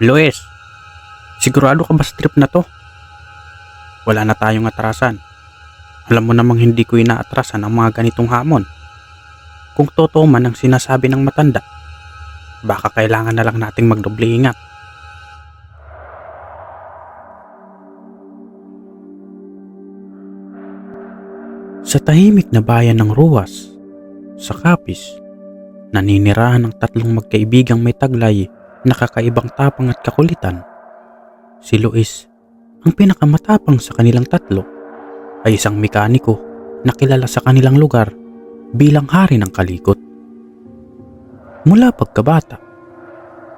Luis, sigurado ka ba sa trip na to? Wala na tayong atrasan. Alam mo namang hindi ko inaatrasan ang mga ganitong hamon. Kung totoo man ang sinasabi ng matanda, baka kailangan na lang nating magdoble ingat. Sa tahimik na bayan ng Ruas, sa Capiz, naninirahan ang tatlong magkaibigang may taglay na kakaibang tapang at kakulitan. Si Luis, ang pinakamatapang sa kanilang tatlo, ay isang mekaniko na kilala sa kanilang lugar bilang hari ng kalikot. Mula pagkabata,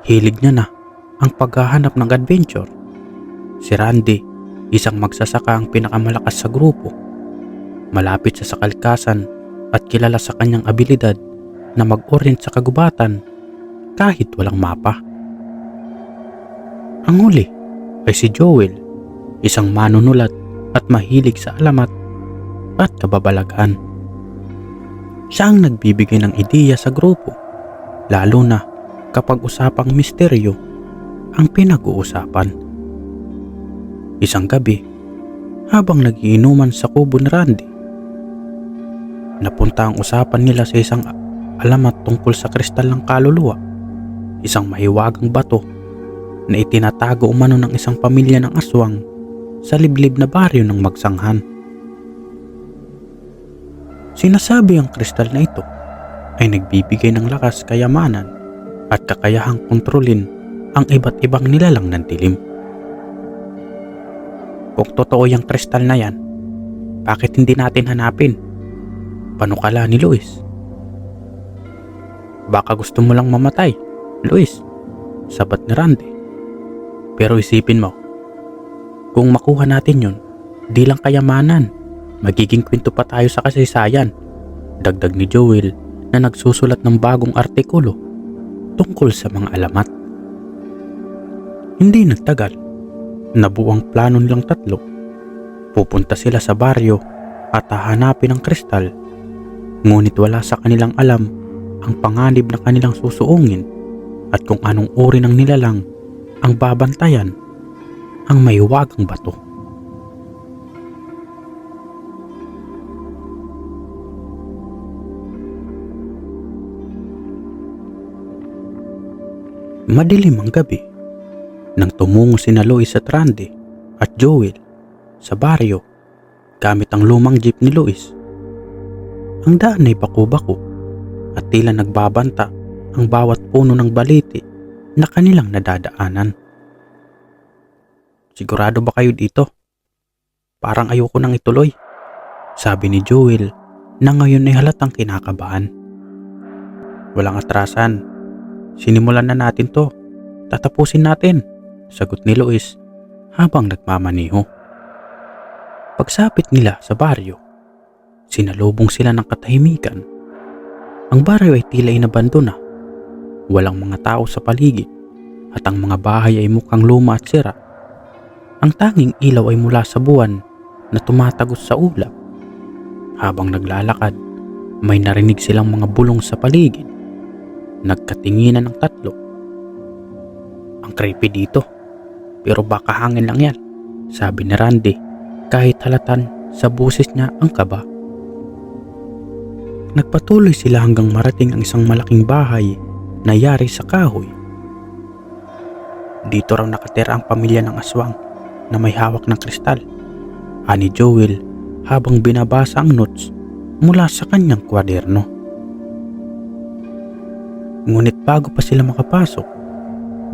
hilig niya na ang paghahanap ng adventure. Si Randy, isang magsasaka ang pinakamalakas sa grupo. Malapit sa kalikasan at kilala sa kanyang abilidad na mag-orient sa kagubatan kahit walang mapa. Ang huli ay si Joel, isang manunulat at mahilig sa alamat at kababalaghan. Siya ang nagbibigay ng ideya sa grupo, lalo na kapag usapang misteryo ang pinag-uusapan. Isang gabi, habang nagiinuman sa kubo ni Randy, napunta ang usapan nila sa isang alamat tungkol sa kristal ng kaluluwa, isang mahiwagang bato na itinatago umano ng isang pamilya ng aswang sa liblib na baryo ng Magsanghan. Sinasabi ang kristal na ito ay nagbibigay ng lakas, kayamanan at kakayahang kontrolin ang iba't ibang nilalang ng dilim. Kung totoo yung kristal na yan, bakit hindi natin hanapin? Panukala ni Luis. Baka gusto mo lang mamatay, Luis, sabat ni Randy. Pero isipin mo, kung makuha natin yun, di lang kayamanan, magiging kwento pa tayo sa kasaysayan, dagdag ni Joel na nagsusulat ng bagong artikulo tungkol sa mga alamat. Hindi nagtagal, nabuo ang plano nilang tatlo. Pupunta sila sa baryo at hahanapin ang kristal. Ngunit wala sa kanilang alam ang panganib na kanilang susuungin at kung anong uri ng nilalang ang babantayan, ang mahiwagang bato. Madilim ang gabi nang tumungo sina Luis at Randy at Joel sa baryo gamit ang lumang jeep ni Luis. Ang daan ay bako-bako at tila nagbabanta ang bawat puno ng baliti na kanilang nadadaanan. Sigurado ba kayo dito? Parang ayoko nang ituloy, sabi ni Joel na ngayon ay halatang kinakabahan. Walang atrasan. Sinimulan na natin to. Tatapusin natin, sagot ni Luis habang nagmamaniho. Pagsapit nila sa baryo, sinalubong sila ng katahimikan. Ang baryo ay tila inabandona. Walang mga tao sa paligid at ang mga bahay ay mukhang luma at sira. Ang tanging ilaw ay mula sa buwan na tumatagos sa ulap. Habang naglalakad, may narinig silang mga bulong sa paligid. Nagkatinginan ng tatlo. Ang creepy dito, pero baka hangin lang yan, sabi ni Randy kahit halatan sa boses niya ang kaba. Nagpatuloy sila hanggang marating ang isang malaking bahay na yari sa kahoy. Dito raw nakatira ang pamilya ng aswang na may hawak ng kristal, ani Joel habang binabasa ang notes mula sa kanyang kwaderno. Ngunit bago pa sila makapasok,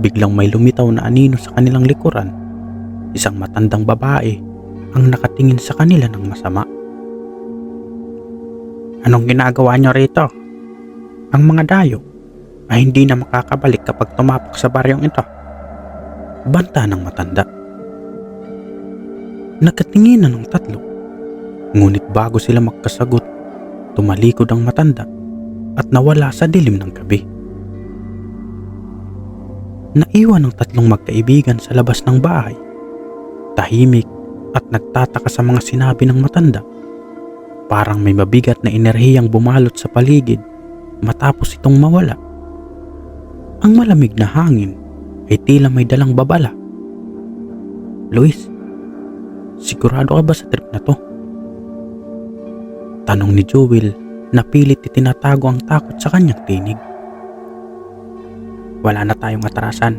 biglang may lumitaw na anino sa kanilang likuran. Isang matandang babae ang nakatingin sa kanila ng masama. Anong ginagawa niyo rito? Ang mga dayo ay hindi na makakabalik kapag tumapak sa baryong ito, banta ng matanda. Nagkatinginan ng tatlo, ngunit bago sila magkasagot, tumalikod ang matanda at nawala sa dilim ng gabi. Naiwan ang tatlong magkaibigan sa labas ng bahay, tahimik at nagtataka sa mga sinabi ng matanda. Parang may mabigat na enerhiyang bumalot sa paligid matapos itong mawala. Ang malamig na hangin ay tila may dalang babala. Luis, sigurado ka ba sa trip na to? Tanong ni Joel na pilit itinatago ang takot sa kanyang tinig. Wala na tayong atrasan.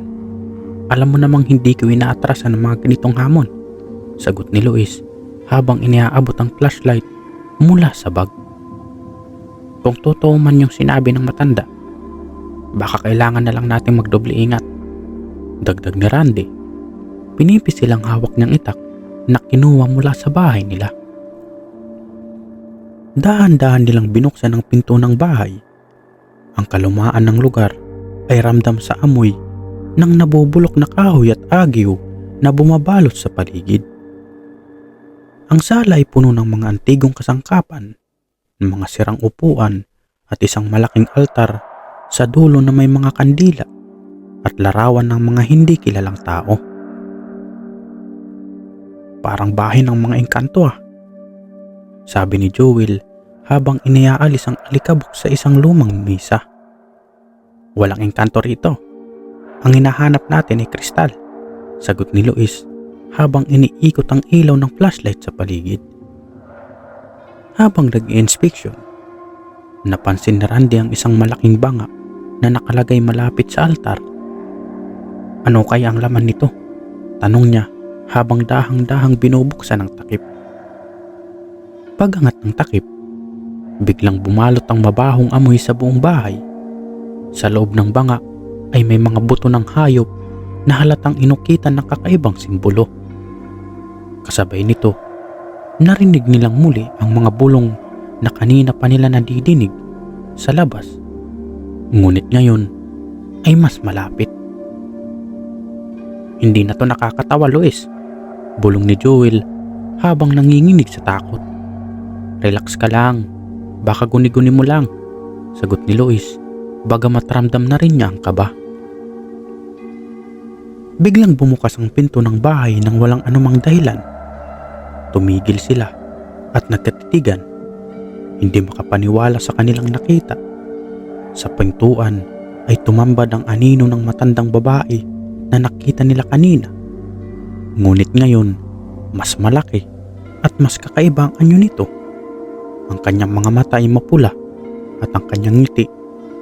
Alam mo namang hindi ko inaatrasan ng mga ganitong hamon, sagot ni Luis habang iniaabot ang flashlight mula sa bag. Kung totoo man yung sinabi ng matanda, baka kailangan na lang natin magdoble ingat, dagdag ni Randy. Pinipis silang hawak niyang itak na kinuha mula sa bahay nila. Dahan-dahan nilang binuksan ang pinto ng bahay. Ang kalumaan ng lugar ay ramdam sa amoy ng nabubulok na kahoy at agyo na bumabalot sa paligid. Ang sala ay puno ng mga antigong kasangkapan, mga sirang upuan at isang malaking altar sa dulo na may mga kandila at larawan ng mga hindi kilalang tao. Parang bahay ng mga engkanto sabi ni Joel habang iniaalis ang alikabok sa isang lumang misa. Walang engkanto rito. Ang hinahanap natin ay kristal, sagot ni Luis habang iniikot ang ilaw ng flashlight sa paligid. Habang nag-i-inspection, napansin ni Randy ang isang malaking banga na nakalagay malapit sa altar. Ano kaya ang laman nito? Tanong niya habang dahang-dahang binubuksan ang takip. Pagangat ng takip, biglang bumalot ang mabahong amoy sa buong bahay. Sa loob ng banga ay may mga buto ng hayop na halatang inukitan ng kakaibang simbolo. Kasabay nito, narinig nilang muli ang mga bulong na kanina pa nila nadidinig sa labas. Ngunit ngayon ay mas malapit. Hindi na to nakakatawa, Luis, bulong ni Joel habang nanginginig sa takot. Relax ka lang, baka guni-guni mo lang, sagot ni Luis bagamat ramdam na rin niya ang kaba. Biglang bumukas ang pinto ng bahay nang walang anumang dahilan. Tumigil sila at nagkatitigan, hindi makapaniwala sa kanilang nakita. Sa pintuan ay tumambad ang anino ng matandang babae na nakita nila kanina. Ngunit ngayon, mas malaki at mas kakaiba ang anyo nito. Ang kanyang mga mata ay mapula at ang kanyang ngiti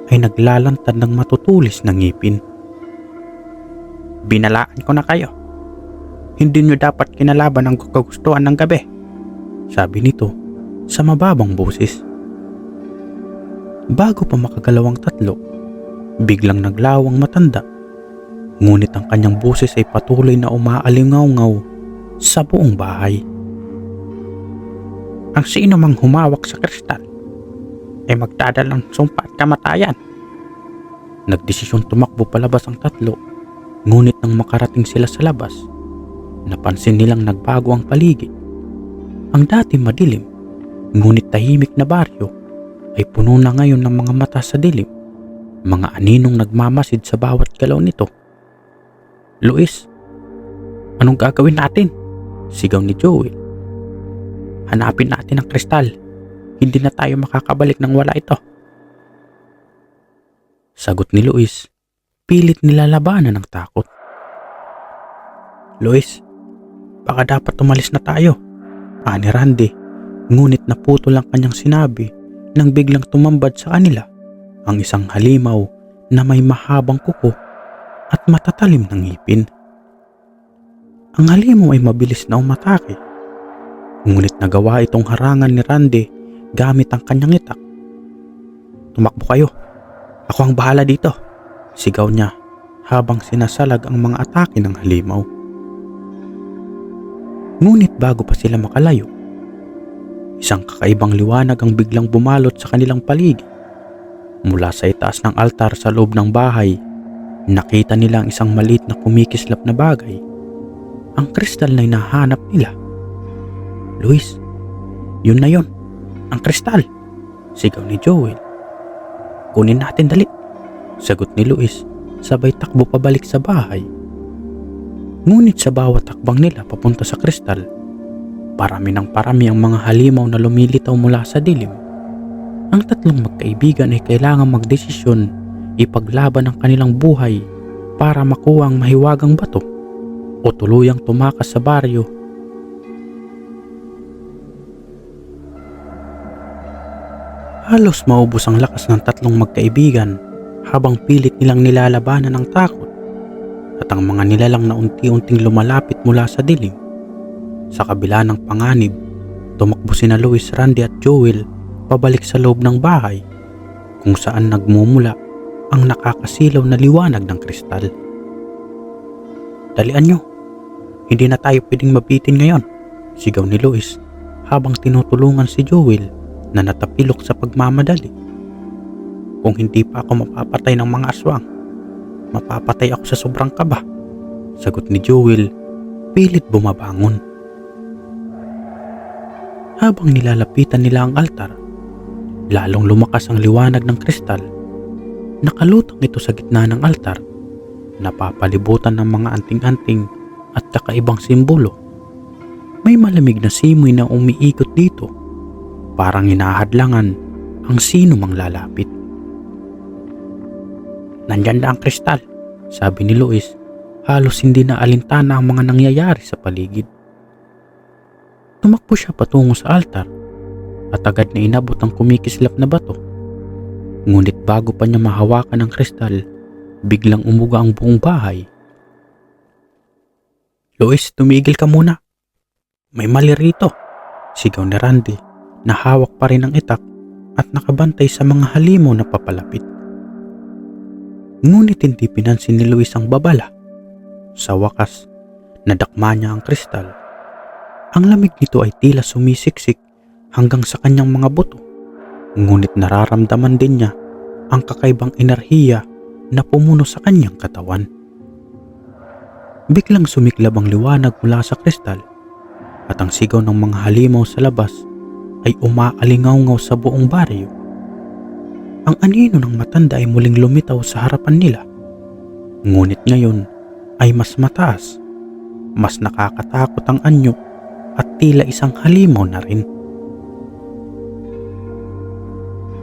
ay naglalantad ng matutulis na ngipin. Binalaan ko na kayo. Hindi nyo dapat kinalaban ang kagustuhan ng gabi, sabi nito sa mababang boses. Bago pa makagalaw ang tatlo, biglang naglaw ang matanda. Ngunit ang kanyang boses ay patuloy na umaalingaw-ngaw sa buong bahay. Ang sino mang humawak sa kristal ay magdadalang sumpa at kamatayan. Nagdesisyon tumakbo palabas ang tatlo, ngunit nang makarating sila sa labas, napansin nilang nagbago ang paligid. Ang dati madilim, ngunit tahimik na baryo ay puno na ngayon ng mga mata sa dilim, mga aninong nagmamasid sa bawat galaw nito. Luis, anong gagawin natin? Sigaw ni Joel. Hanapin natin ang kristal. Hindi na tayo makakabalik nang wala ito, sagot ni Luis, pilit nilalabanan ng takot. Luis, baka dapat umalis na tayo, ani Randy, ngunit naputol ang kanyang sinabi nang biglang tumambad sa kanila ang isang halimaw na may mahabang kuko at matatalim ng ngipin. Ang halimaw ay mabilis na umatake, ngunit nagawa itong harangan ni Randy gamit ang kanyang itak. Tumakbo kayo, ako ang bahala dito, sigaw niya habang sinasalag ang mga atake ng halimaw. Ngunit bago pa sila makalayo, isang kakaibang liwanag ang biglang bumalot sa kanilang paligid. Mula sa itaas ng altar sa loob ng bahay, nakita nila ang isang maliit na kumikislap na bagay, ang kristal na hinahanap nila. Luis, yun na yun, ang kristal, sigaw ni Joel. Kunin natin dali, sagot ni Luis sabay takbo pabalik sa bahay. Ngunit sa bawat takbang nila papunta sa kristal, parami ng parami ang mga halimaw na lumilitaw mula sa dilim. Ang tatlong magkaibigan ay kailangang magdesisyon, ipaglaban ang kanilang buhay para makuha ang mahiwagang bato o tuluyang tumakas sa baryo. Halos maubos ang lakas ng tatlong magkaibigan habang pilit nilang nilalabanan ang takot at ang mga nilalang na unti-unting lumalapit mula sa dilim. Sa kabila ng panganib, tumakbo sina Luis, Randy at Joel pabalik sa loob ng bahay kung saan nagmumula ang nakakasilaw na liwanag ng kristal. "Dalian nyo, hindi na tayo pwedeng mabitin ngayon," sigaw ni Luis habang tinutulungan si Joel na natapilok sa pagmamadali. "Kung hindi pa ako mapapatay ng mga aswang, mapapatay ako sa sobrang kaba," sagot ni Joel, pilit bumabangon. Habang nilalapitan nila ang altar, lalong lumakas ang liwanag ng kristal. Nakalutang ito sa gitna ng altar, napapalibutan ng mga anting-anting at kakaibang simbolo. May malamig na simoy na umiikot dito, parang hinahadlangan ang sino mang lalapit. "Nandyan na ang kristal," sabi ni Luis, halos hindi na alintana ang mga nangyayari sa paligid. Tumakbo siya patungo sa altar at agad na inabot ang kumikislap na bato. Ngunit bago pa niya mahawakan ang kristal, biglang umuga ang buong bahay. "Luis, tumigil ka muna. May mali rito," sigaw ni Randy na hawak pa rin ang itak at nakabantay sa mga halimaw na papalapit. Ngunit hindi pinansin ni Luis ang babala. Sa wakas, nadakma niya ang kristal. Ang lamig nito ay tila sumisiksik hanggang sa kanyang mga buto. Ngunit nararamdaman din niya ang kakaibang enerhiya na pumuno sa kanyang katawan. Biglang sumiklab ang liwanag mula sa kristal at ang sigaw ng mga halimaw sa labas ay umaalingaw-ngaw sa buong baryo. Ang anino ng matanda ay muling lumitaw sa harapan nila. Ngunit ngayon ay mas mataas, mas nakakatakot ang anyo at tila isang halimaw na rin.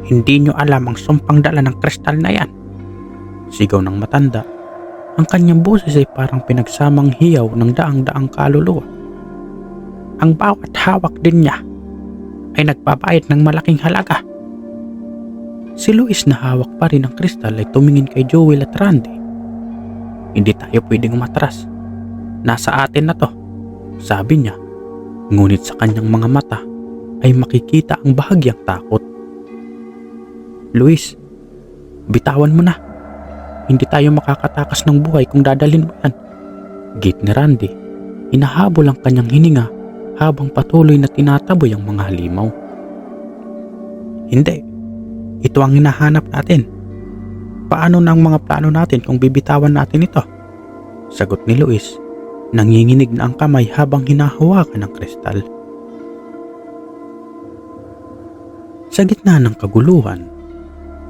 "Hindi nyo alam ang sumpang dala ng kristal na yan," sigaw ng matanda. Ang kanyang boses ay parang pinagsamang hiyaw ng daang-daang kaluluwa. "Ang bawat hawak din niya ay nagbabayad ng malaking halaga." Si Luis na hawak pa rin ang kristal ay tumingin kay Joel at Randy. "Hindi tayo pwedeng umatras. Nasa atin na to," sabi niya. Ngunit sa kanyang mga mata ay makikita ang bahagyang takot. "Luis, bitawan mo na. Hindi tayo makakatakas ng buhay kung dadalhin mo yan," git ni Randy. Hinahabol ang kanyang hininga habang patuloy na tinataboy ang mga halimaw. "Hindi. Ito ang hinahanap natin. Paano na ang mga plano natin kung bibitawan natin ito?" sagot ni Luis. Nanginginig na ang kamay habang hinahawakan ang kristal. Sa gitna ng kaguluhan,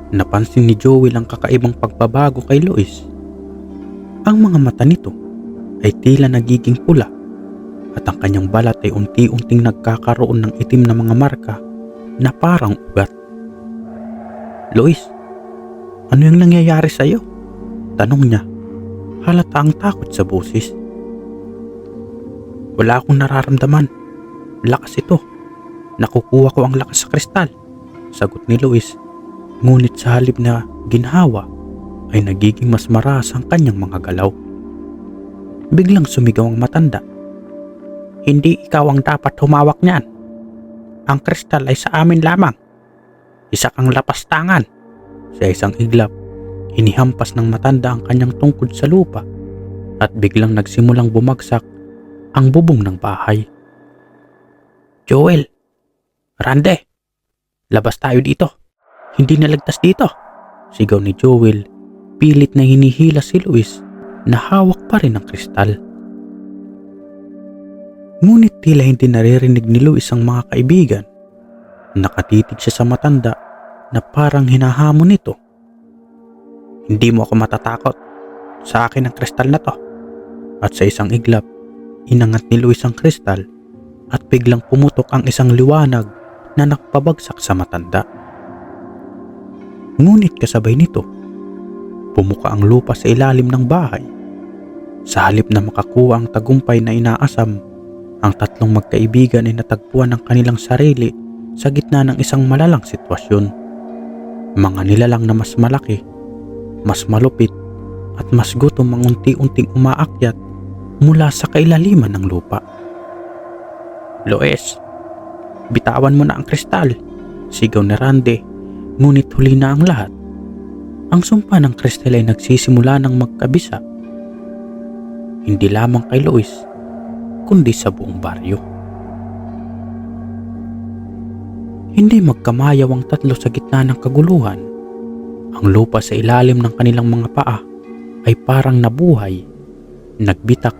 napansin ni Joel ang kakaibang pagbabago kay Luis. Ang mga mata nito ay tila nagiging pula at ang kanyang balat ay unti-unting nagkakaroon ng itim na mga marka na parang ugat. "Luis, ano yung nangyayari sa iyo?" tanong niya. Halata ang takot sa boses. "Wala akong nararamdaman. Lakas ito. Nakukuha ko ang lakas sa kristal," sagot ni Luis. Ngunit sa halip na ginhawa ay nagiging mas maras ang kanyang mga galaw. Biglang sumigaw ang matanda. "Hindi ikaw ang dapat humawak niyan. Ang kristal ay sa amin lamang. Isa kang lapastangan." Sa isang iglap, inihampas ng matanda ang kanyang tungkod sa lupa at biglang nagsimulang bumagsak ang bubong ng bahay. "Joel, Randy, labas tayo dito. Hindi nalagtas dito," sigaw ni Joel. Pilit na hinihila si Luis na hawak pa rin ang kristal. Ngunit tila hindi naririnig ni Luis ang mga kaibigan. Nakatitig siya sa matanda na parang hinahamon nito. "Hindi mo ako matatakot. Sa akin ang kristal na to." At sa isang iglap, inangat ni Luis ang kristal at biglang pumutok ang isang liwanag na nakpabagsak sa matanda. Ngunit kasabay nito, Pumuka ang lupa sa ilalim ng bahay. Sa halip na makakuha ang tagumpay na inaasam, ang tatlong magkaibigan ay natagpuan ang kanilang sarili sa gitna ng isang malalang sitwasyon. Mga nilalang na mas malaki, mas malupit at mas gutom ang unti-unting umaakyat mula sa kailaliman ng lupa. "Lois, bitawan mo na ang kristal," sigaw ni Randy, ngunit huli na ang lahat. Ang sumpa ng kristal ay nagsisimula ng magkabisa. Hindi lamang kay Lois, kundi sa buong baryo. Hindi magkamayaw ang tatlo sa gitna ng kaguluhan. Ang lupa sa ilalim ng kanilang mga paa ay parang nabuhay, nagbitak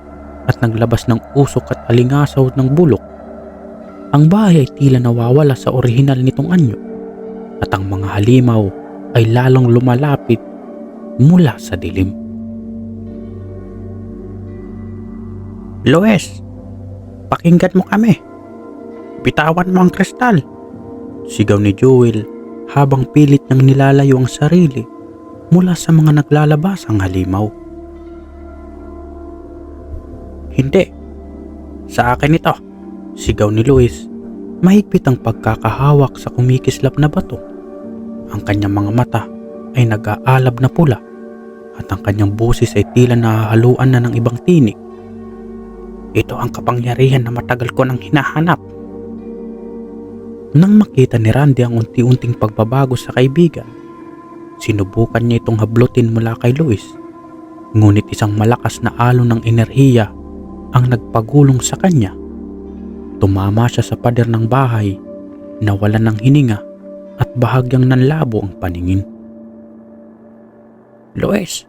at naglabas ng usok at alingasaw ng bulok. Ang bahay ay tila nawawala sa orihinal nitong anyo at ang mga halimaw ay lalong lumalapit mula sa dilim. "Lois, pakinggan mo kami. Bitawan mo ang kristal," sigaw ni Joel habang pilit niyang nilalayo ang sarili mula sa mga naglalabasang halimaw. "Hindi. Sa akin ito," sigaw ni Lois. Mahigpit ang pagkakahawak sa kumikislap na bato. Ang kanyang mga mata ay nag-aalab na pula at ang kanyang boses ay tila nahahaluan na ng ibang tinig. "Ito ang kapangyarihan na matagal ko nang hinahanap." Nang makita ni Randy ang unti-unting pagbabago sa kaibigan, sinubukan niya itong hablutin mula kay Lois. Ngunit isang malakas na alon ng enerhiya ang nagpagulong sa kanya. Tumama siya sa pader ng bahay, nawalan ng hininga at bahagyang nanlabo ang paningin. "Lois,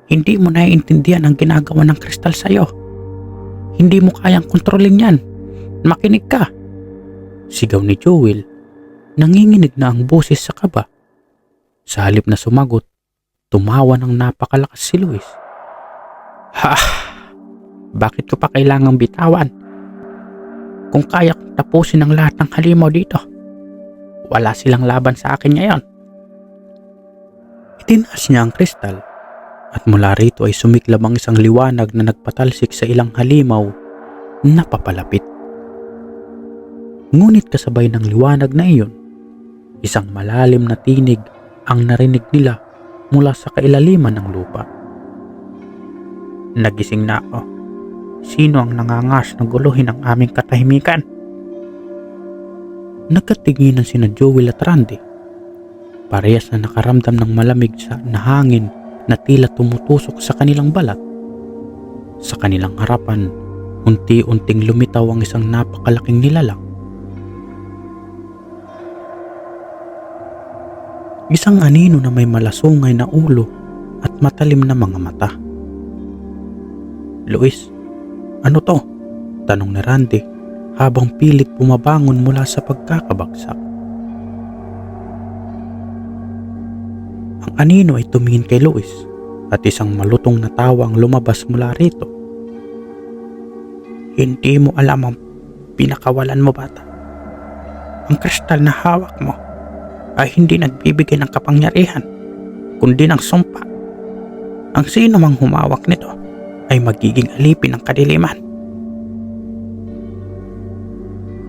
hindi mo naiintindihan ang ginagawa ng kristal sa'yo. Hindi mo kayang kontrolin yan. Makinig ka," sigaw ni Joel. Nanginginig na ang boses sa kaba. Sa halip na sumagot, tumawa ng napakalakas si Lois. "Ha! Bakit ko pa kailangang bitawan? Kung kaya kong tapusin ang lahat ng halimaw dito, wala silang laban sa akin ngayon." Itinaas niya ang kristal at mula rito ay sumiklab ang isang liwanag na nagpatalsik sa ilang halimaw na papalapit. Ngunit kasabay ng liwanag na iyon, isang malalim na tinig ang narinig nila mula sa kailaliman ng lupa. "Nagising na ako. Sino ang nangangas na guluhin ang aming katahimikan?" Nagkatinginan sina Joel at Randy. Parehas na nakaramdam ng malamig na hangin na tila tumutusok sa kanilang balat. Sa kanilang harapan, unti-unting lumitaw ang isang napakalaking nilalang. Isang anino na may malasungay na ulo at matalim na mga mata. "Lois, ano to?" tanong ni Randy habang pilit bumabangon mula sa pagkakabagsak. Ang anino ay tumingin kay Lois at isang malutong na tawa ang lumabas mula rito. "Hindi mo alam ang pinakawalan mo, bata. Ang kristal na hawak mo ay hindi nagbibigay ng kapangyarihan, kundi ng sumpa. Ang sino mang humawak nito ay magiging alipin ng kadiliman."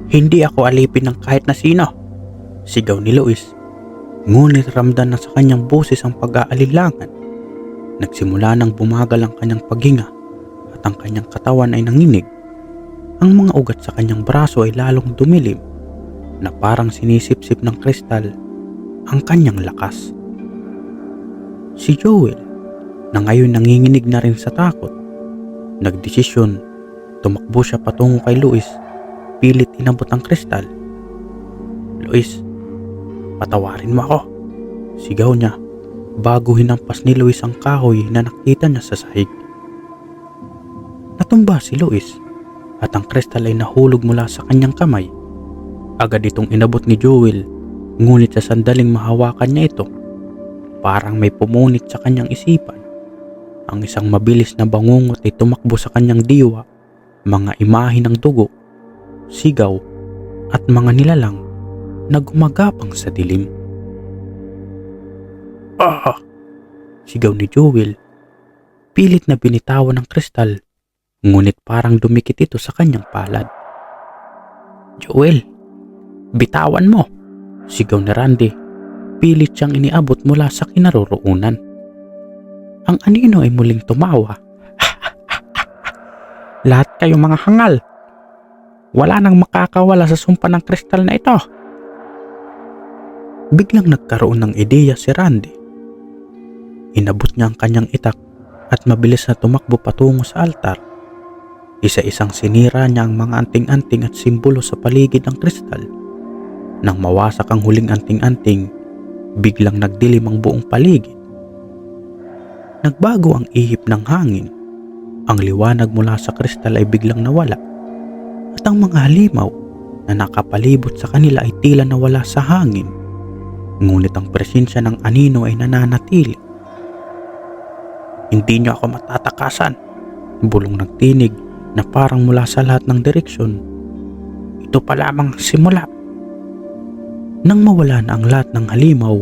"Hindi ako alipin ng kahit na sino," sigaw ni Lois. Ngunit ramdam na sa kanyang boses ang pag-aalilangan. Nagsimula nang bumagal ang kanyang paghinga at ang kanyang katawan ay nanginig. Ang mga ugat sa kanyang braso ay lalong dumilim na parang sinisipsip ng kristal ang kanyang lakas. Si Joel, na ngayon nanginginig na rin sa takot, nagdesisyon. Tumakbo siya patungo kay Lois, pilit inabot ang kristal. "Lois, patawarin mo ako," sigaw niya bago hinampas ni Lois ang kahoy na nakita niya sa sahig. Natumba si Lois at ang kristal ay nahulog mula sa kanyang kamay. Agad itong inabot ni Joel, ngunit sa sandaling mahawakan niya ito, parang may pumunit sa kanyang isipan. Ang isang mabilis na bangungot ay tumakbo sa kanyang diwa, mga imahe ng dugo, sigaw at mga nilalang na gumagapang sa dilim. "Ah!" Sigaw ni Joel. Pilit na binitawan ng kristal, ngunit parang dumikit ito sa kanyang palad. Joel, bitawan mo! Sigaw ni Randy. Pilit siyang iniabot mula sa kinaroroonan. Ang anino ay muling tumawa. Lahat kayo mga hangal! Wala nang makakawala sa sumpa ng kristal na ito. Biglang nagkaroon ng ideya si Randy. Inabot niya ang kanyang itak at mabilis na tumakbo patungo sa altar. Isa-isang sinira niya ang mga anting-anting at simbolo sa paligid ng kristal. Nang mawasak ang huling anting-anting, biglang nagdilim ang buong paligid. Nagbago ang ihip ng hangin. Ang liwanag mula sa kristal ay biglang nawala. At ang mga halimaw na nakapalibot sa kanila ay tila nawala sa hangin. Ngunit ang presensya ng anino ay nananatili. Hindi niyo ako matatakasan, bulong ng tinig na parang mula sa lahat ng direksyon. Ito pa lamang ang simula. Nang mawala na ang lahat ng halimaw,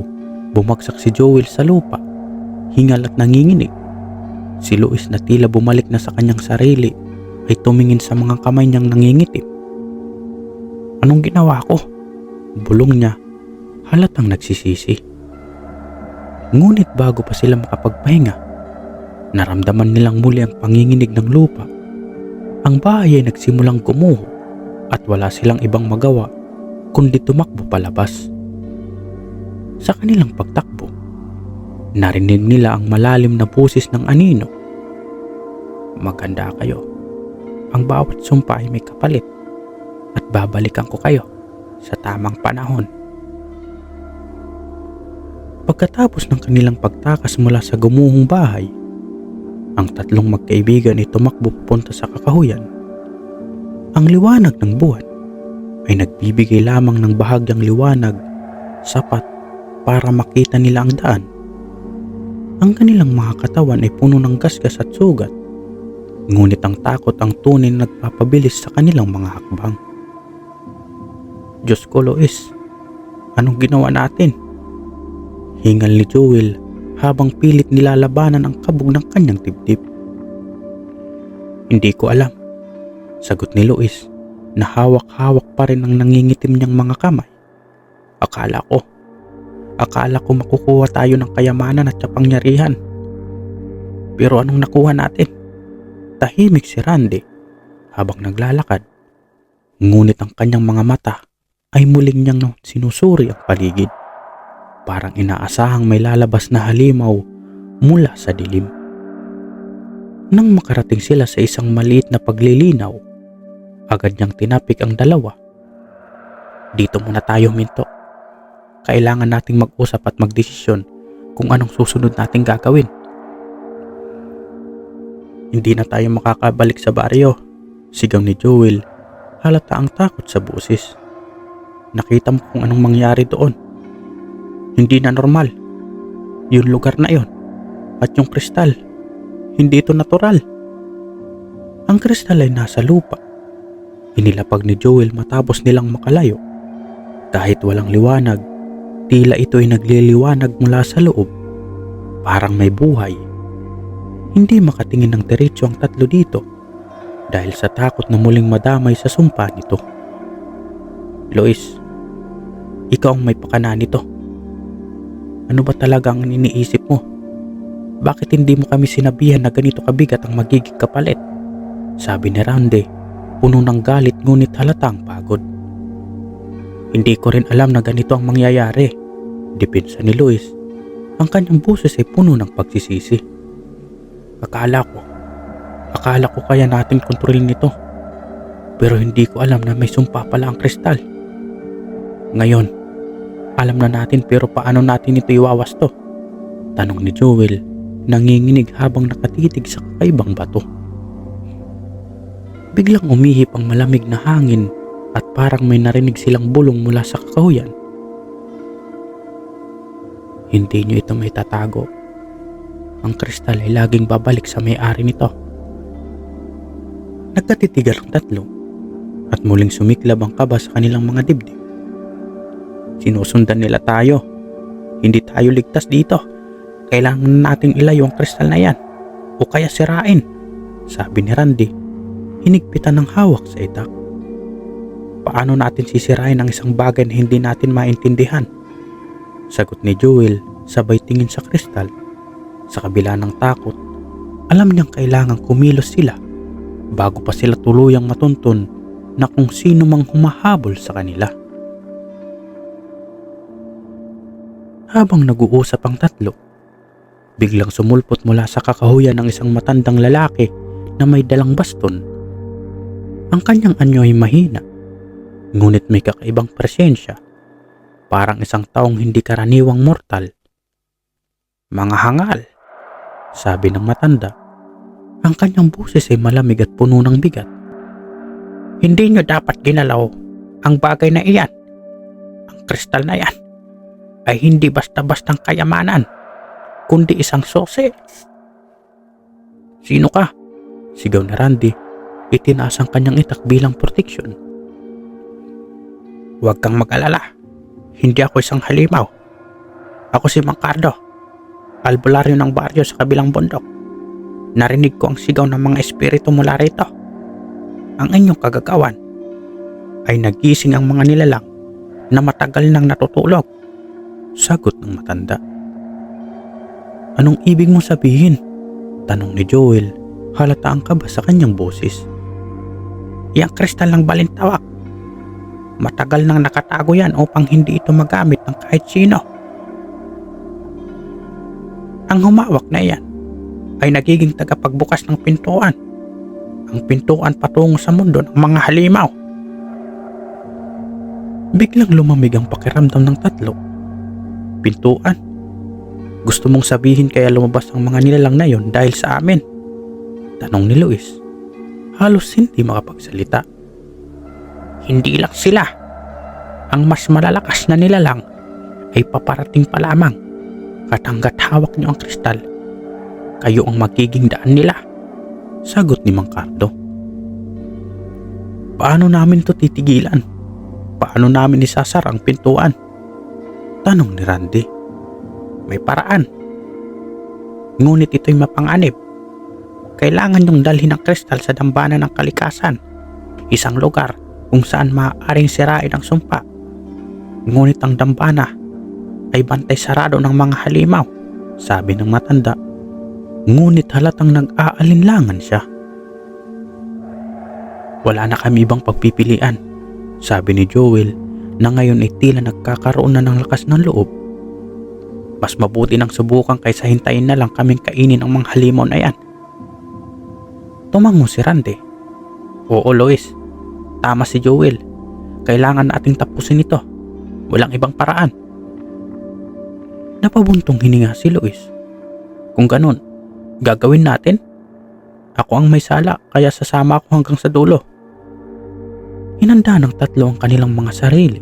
bumagsak si Joel sa lupa, hingal at nanginginig. Si Lois na tila bumalik na sa kanyang sarili ay tumingin sa mga kamay niyang nangingitim. Anong ginawa ko? Bulong niya, halatang nagsisisi. Ngunit bago pa sila makapagpahinga, naramdaman nilang muli ang panginginig ng lupa. Ang bahay ay nagsimulang gumuho at wala silang ibang magawa kundi tumakbo palabas. Sa kanilang pagtakbo, narinig nila ang malalim na boses ng anino. Maganda kayo. Ang bawat sumpa ay may kapalit at babalikan ko kayo sa tamang panahon. Pagkatapos ng kanilang pagtakas mula sa gumuhong bahay, ang tatlong magkaibigan ay tumakbo papunta sa kakahuyan. Ang liwanag ng buwan ay nagbibigay lamang ng bahagyang liwanag sapat para makita nila ang daan. Ang kanilang mga katawan ay puno ng gasgas at sugat, ngunit ang takot ang tunay na nagpapabilis sa kanilang mga hakbang. Diyos ko, Lois, anong ginawa natin? Hingal ni Joel habang pilit nilalabanan ang kabog ng kanyang dibdib. Hindi ko alam, sagot ni Lois na hawak-hawak pa rin ang nangingitim niyang mga kamay. Akala ko makukuha tayo ng kayamanan at kapangyarihan. Pero anong nakuha natin? Tahimik si Randy habang naglalakad. Ngunit ang kanyang mga mata ay muling niyang sinusuri ang paligid. Parang inaasahang may lalabas na halimaw mula sa dilim. Nang makarating sila sa isang maliit na paglilinaw, agad niyang tinapik ang dalawa. Dito muna tayo, minto. Kailangan nating mag-usap at magdesisyon kung anong susunod nating gagawin. Hindi na tayo makakabalik sa baryo, sigaw ni Joel, halata ang takot sa boses. Nakita mo kung anong mangyari doon. Hindi na normal. Yung lugar na yon at yung kristal, hindi ito natural. Ang kristal ay nasa lupa. Inilapag ni Joel matapos nilang makalayo. Kahit walang liwanag, tila ito ay nagliliwanag mula sa loob. Parang may buhay. Hindi makatingin ng diretso ang tatlo dito dahil sa takot na muling madamay sa sumpa nito. Lois, ikaw ang may pakana nito. Ano ba talaga ang iniisip mo? Bakit hindi mo kami sinabihan na ganito kabigat ang magiging kapalit? Sabi ni Randy, puno ng galit ngunit halatang pagod. Hindi ko rin alam na ganito ang mangyayari, depensa ni Lois. Ang kanyang boses ay puno ng pagsisisi. Akala ko kaya natin kontrolin ito. Pero hindi ko alam na may sumpa pala ang kristal. Ngayon, alam na natin pero paano natin ito iwawasto? Tanong ni Joel, nanginginig habang nakatitig sa kakaibang bato. Biglang umihip ang malamig na hangin at parang may narinig silang bulong mula sa kakahuyan. Hindi nyo ito may tatago. Ang kristal ay laging babalik sa may-ari nito. Nagkatitigan ang tatlo at muling sumiklab ang kaba sa kanilang mga dibdib. Sinusundan nila tayo. Hindi tayo ligtas dito. kailangan nating ilayo ang kristal na yan o kaya sirain, sabi ni Randy, hinigpitan ng hawak sa itak. Paano natin sisirain ang isang bagay na hindi natin maintindihan? Sagot ni Joel sabay tingin sa kristal. Sa kabila ng takot, alam niyang kailangang kumilos sila bago pa sila tuluyang matuntun na kung sino mang humahabol sa kanila. Habang nag-uusap ang tatlo, biglang sumulpot mula sa kakahuyan ng isang matandang lalaki na may dalang baston. Ang kanyang anyo ay mahina, ngunit may kakaibang presensya, parang isang taong hindi karaniwang mortal. "Mga hangal," sabi ng matanda. Ang kanyang boses ay malamig at puno ng bigat. "Hindi nyo dapat ginalaw ang bagay na iyan. Ang kristal na yan ay hindi basta-bastang kayamanan, kundi isang susi." "Sino ka?" sigaw ni Randy. Itinaas ang kanyang itak bilang proteksyon. "Huwag kang mag-alala. Hindi ako isang halimaw. Ako si Mancardo, albularyo ng baryo sa kabilang bundok. Narinig ko ang sigaw ng mga espiritu mula rito. Ang inyong kagagawan ay nagising ang mga nilalang na matagal nang natutulog," sagot ng matanda. "Anong ibig mong sabihin?" tanong ni Joel. Halata ang kaba sa kanyang boses. "Yang kristal ng balintawak. Matagal nang nakatago yan upang hindi ito magamit ng kahit sino. Ang humawak na iyan ay nagiging tagapagbukas ng pintuan. Ang pintuan patungo sa mundo ng mga halimaw." Biglang lumamig ang pakiramdam ng tatlo. "Pintuan? Gusto mong sabihin kaya lumabas ang mga nilalang na yon dahil sa amin?" tanong ni Luis. Halos hindi makapagsalita. "Hindi lang sila. Ang mas malalakas na nilalang ay paparating pa lamang. At hanggat hawak niyo ang kristal, kayo ang magiging daan nila," sagot ni Mancardo. "Paano namin ito titigilan? Paano namin isasara ang pintuan?" tanong ni Randy. "May paraan. Ngunit ito'y mapanganib. Kailangan niyong dalhin ang kristal sa dambana ng kalikasan, isang lugar kung saan maaaring sirain ang sumpa. Ngunit ang dambana ay bantay sarado ng mga halimaw," sabi ng matanda. Ngunit halatang nag-aalinlangan siya. "Wala na kami ibang pagpipilian," sabi ni Joel na ngayon ay tila nagkakaroon na ng lakas ng loob. "Mas mabuti nang subukan kaysa hintayin na lang kaming kainin ang mga halimaw na yan." Tumango si Randy. "Oo, Lois. Tama si Joel. Kailangan nating tapusin ito. Walang ibang paraan." Napabuntong hininga si Lois. "Kung ganun, gagawin natin? Ako ang may sala kaya sasama ako hanggang sa dulo." Hinanda ng tatlo ang kanilang mga sarili,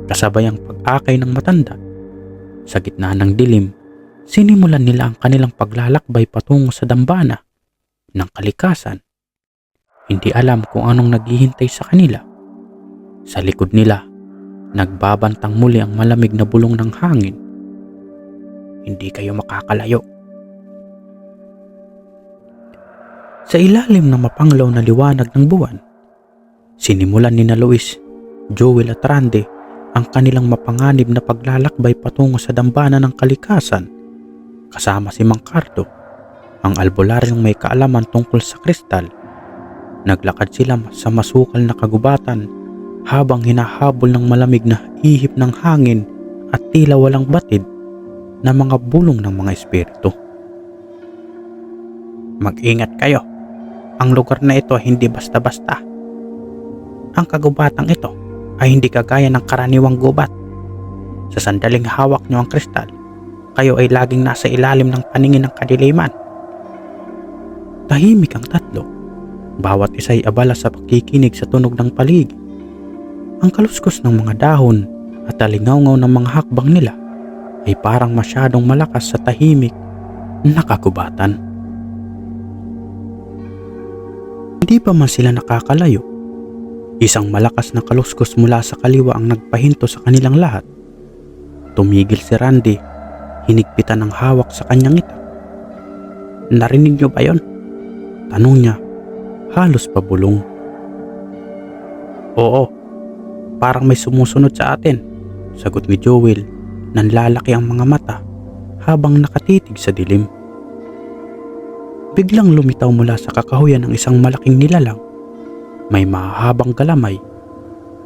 kasabay ang pag-akay ng matanda. Sa gitna ng dilim, sinimulan nila ang kanilang paglalakbay patungo sa dambana ng kalikasan. Hindi alam kung anong naghihintay sa kanila. Sa likod nila, nagbabantang muli ang malamig na bulong ng hangin. "Hindi kayo makakalayo." Sa ilalim ng mapanglaw na liwanag ng buwan, sinimulan ni Luis, Joel at Randy ang kanilang mapanganib na paglalakbay patungo sa dambana ng kalikasan, kasama si Mancardo, ang albularyong may kaalaman tungkol sa kristal. Naglakad sila sa masukal na kagubatan habang hinahabol ng malamig na ihip ng hangin at tila walang batid na mga bulong ng mga espiritu. "Mag-ingat kayo. Ang lugar na ito ay hindi basta-basta. Ang kagubatang ito ay hindi kagaya ng karaniwang gubat. Sa sandaling hawak niyo ang kristal, kayo ay laging nasa ilalim ng paningin ng kadiliman." Tahimik ang tatlo. Bawat isa ay abala sa pakikinig sa tunog ng paligid. Ang kaluskos ng mga dahon at talingaw-ngaw ng mga hakbang nila ay parang masyadong malakas sa tahimik na kagubatan. Hindi pa man sila nakakalayo, isang malakas na kaluskos mula sa kaliwa ang nagpahinto sa kanilang lahat. Tumigil si Randy hinigpitan ng hawak sa kanyang itak. Narinig niyo ba yon? Tanong niya, halos pabulong. Oo, parang may sumusunod sa atin, sagot ni Joel. Nanlalaki ang mga mata habang nakatitig sa dilim. Biglang lumitaw mula sa kakahuyan ng isang malaking nilalang. May mahabang galamay,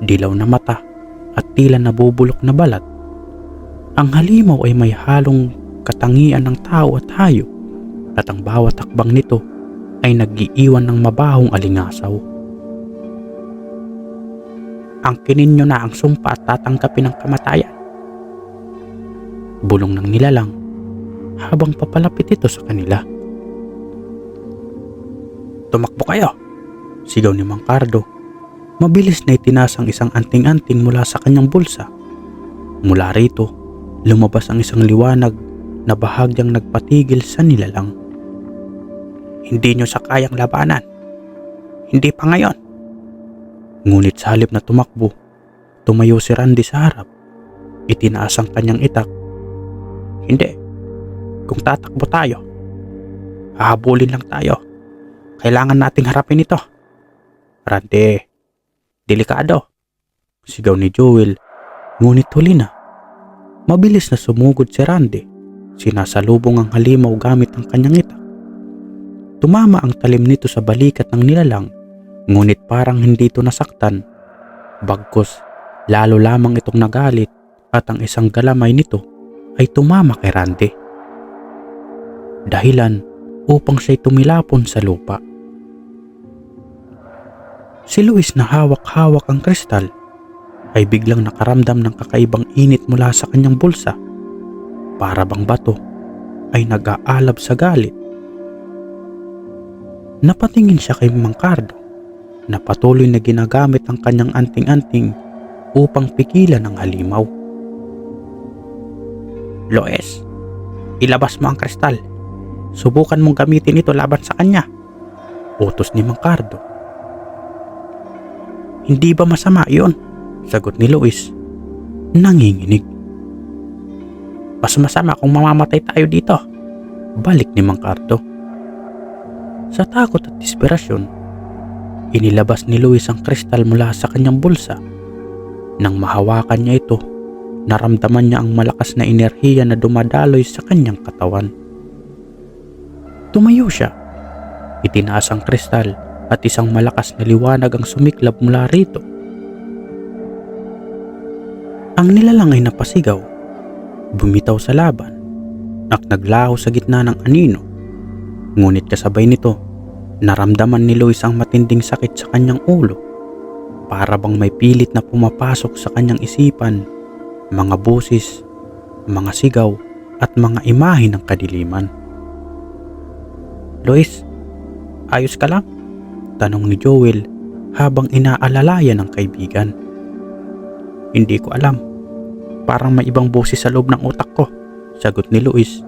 dilaw na mata at tila nabubulok na balat. Ang halimaw ay may halong katangian ng tao at hayop at ang bawat hakbang nito ay nag-iiwan ng mabahong alingasaw. Angkinin nyo na ang sumpa at tatanggapin ang kamatayan, bulong ng nilalang habang papalapit ito sa kanila. Tumakbo kayo, sigaw ni Mang Cardo. Mabilis na itinaas ang isang anting-anting mula sa kanyang bulsa. Mula rito, lumabas ang isang liwanag na bahagyang nagpatigil sa nilalang. Hindi nyo sa kayang labanan. Hindi pa ngayon. Ngunit sa halip na tumakbo, tumayo si Randy sa harap. Itinaas ang kanyang itak. Hindi. Kung tatakbo tayo, hahabulin lang tayo. Kailangan nating harapin ito. Randy, delikado, sigaw ni Joel. Ngunit huli na. Mabilis na sumugod si Randy. Sinasalubong ang halimaw gamit ang kanyang itak. Tumama ang talim nito sa balikat ng nilalang, ngunit parang hindi ito nasaktan. Bagkus, lalo lamang itong nagalit at ang isang galamay nito ay tumama kay Randy. Dahilan upang siya'y tumilapon sa lupa. Si Luis na hawak-hawak ang kristal ay biglang nakaramdam ng kakaibang init mula sa kanyang bulsa. Para bang bato ay nag-aalab sa galit. Napatingin siya kay Mang Cardo na patuloy na ginagamit ang kanyang anting-anting upang pigilan ang halimaw. Loes, ilabas mo ang kristal. Subukan mong gamitin ito laban sa kanya, utos ni Mang Cardo. Hindi ba masama iyon? Sagot ni Luis, nanginginig. Mas masama kung mamamatay tayo dito, balik ni Mang Cardo. Sa takot at desperasyon, inilabas ni Luis ang kristal mula sa kanyang bulsa. Nang mahawakan niya ito, naramdaman niya ang malakas na enerhiya na dumadaloy sa kanyang katawan. Tumayo siya. Itinaas ang kristal at isang malakas na liwanag ang sumiklab mula rito. Ang nilalang ay napasigaw, bumitaw sa laban at naglaho sa gitna ng anino. Ngunit kasabay nito, naramdaman ni Luis ang matinding sakit sa kanyang ulo. Para bang may pilit na pumapasok sa kanyang isipan, mga busis, mga sigaw at mga imahe ng kadiliman. Luis, ayos ka lang? Tanong ni Joel habang inaalalayan ng kaibigan. Hindi ko alam. Parang may ibang busis sa loob ng utak ko, sagot ni Luis,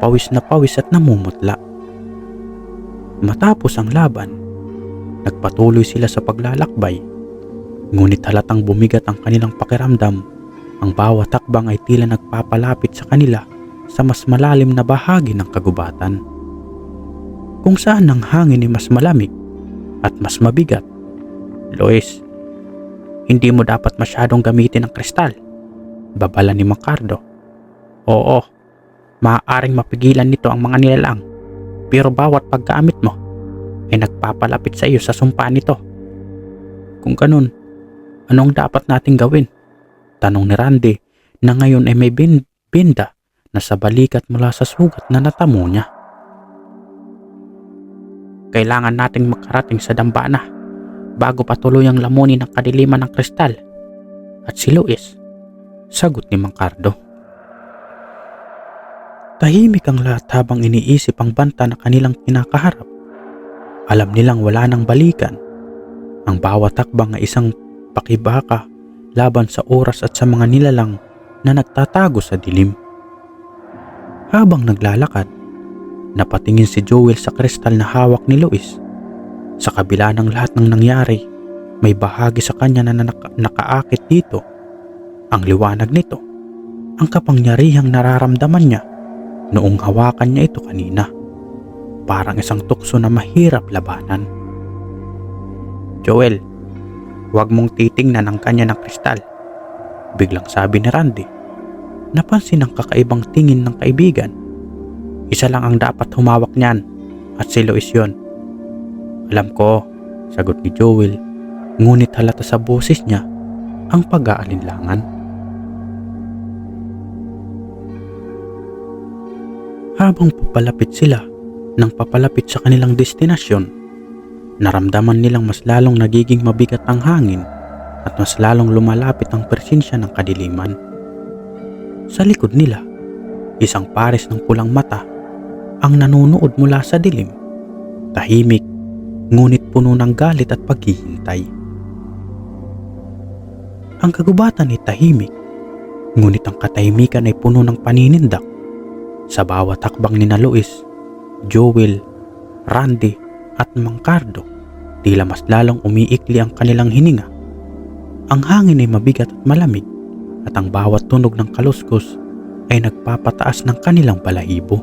pawis na pawis at namumutla. Matapos ang laban, nagpatuloy sila sa paglalakbay. Ngunit halatang bumigat ang kanilang pakiramdam. Ang bawat hakbang ay tila nagpapalapit sa kanila sa mas malalim na bahagi ng kagubatan, kung saan ang hangin ay mas malamig at mas mabigat. Luis, hindi mo dapat masyadong gamitin ang kristal, babala ni Mang Cardo. Oo, maaaring mapigilan nito ang mga nilalang, pero bawat paggamit mo ay nagpapalapit sa iyo sa sumpa nito. Kung ganun, anong dapat nating gawin? Tanong ni Randy na ngayon ay may binda na sa balikat mula sa sugat na natamo niya. Kailangan nating makarating sa dambana bago patuloy ang lamunin ng kadiliman ng kristal. At si Luis, sagot ni Mang Cardo. Tahimik ang lahat habang iniisip ang banta na kanilang kinakaharap. Alam nilang wala nang balikan. Ang bawat hakbang ay isang pakibaka laban sa oras at sa mga nilalang na nagtatago sa dilim. Habang naglalakad, napatingin si Joel sa kristal na hawak ni Luis. Sa kabila ng lahat ng nangyari, may bahagi sa kanya na nakaakit dito. Ang liwanag nito, ang kapangyarihang nararamdaman niya noong hawakan niya ito kanina. Parang isang tukso na mahirap labanan. "Joel, huwag mong titingnan ang kanya ng kristal," biglang sabi ni Randy. Napansin ang kakaibang tingin ng kaibigan. "Isa lang ang dapat humawak niyan, at si Lois yun." "Alam ko," sagot ni Joel, ngunit halata sa boses niya ang pag-aalinlangan. Habang papalapit sila nang papalapit sa kanilang destinasyon, naramdaman nilang mas lalong nagiging mabigat ang hangin at mas lalong lumalapit ang presensya ng kadiliman. Sa likod nila, isang pares ng pulang mata ang nanunood mula sa dilim. Tahimik, ngunit puno ng galit at paghihintay. Ang kagubatan ay tahimik, ngunit ang katahimikan ay puno ng paninindak. Sa bawat hakbang ni Lois, Joel, Randy at Mang Cardo, tila mas lalong umiikli ang kanilang hininga. Ang hangin ay mabigat at malamig, at ang bawat tunog ng kaluskos ay nagpapataas ng kanilang balahibo.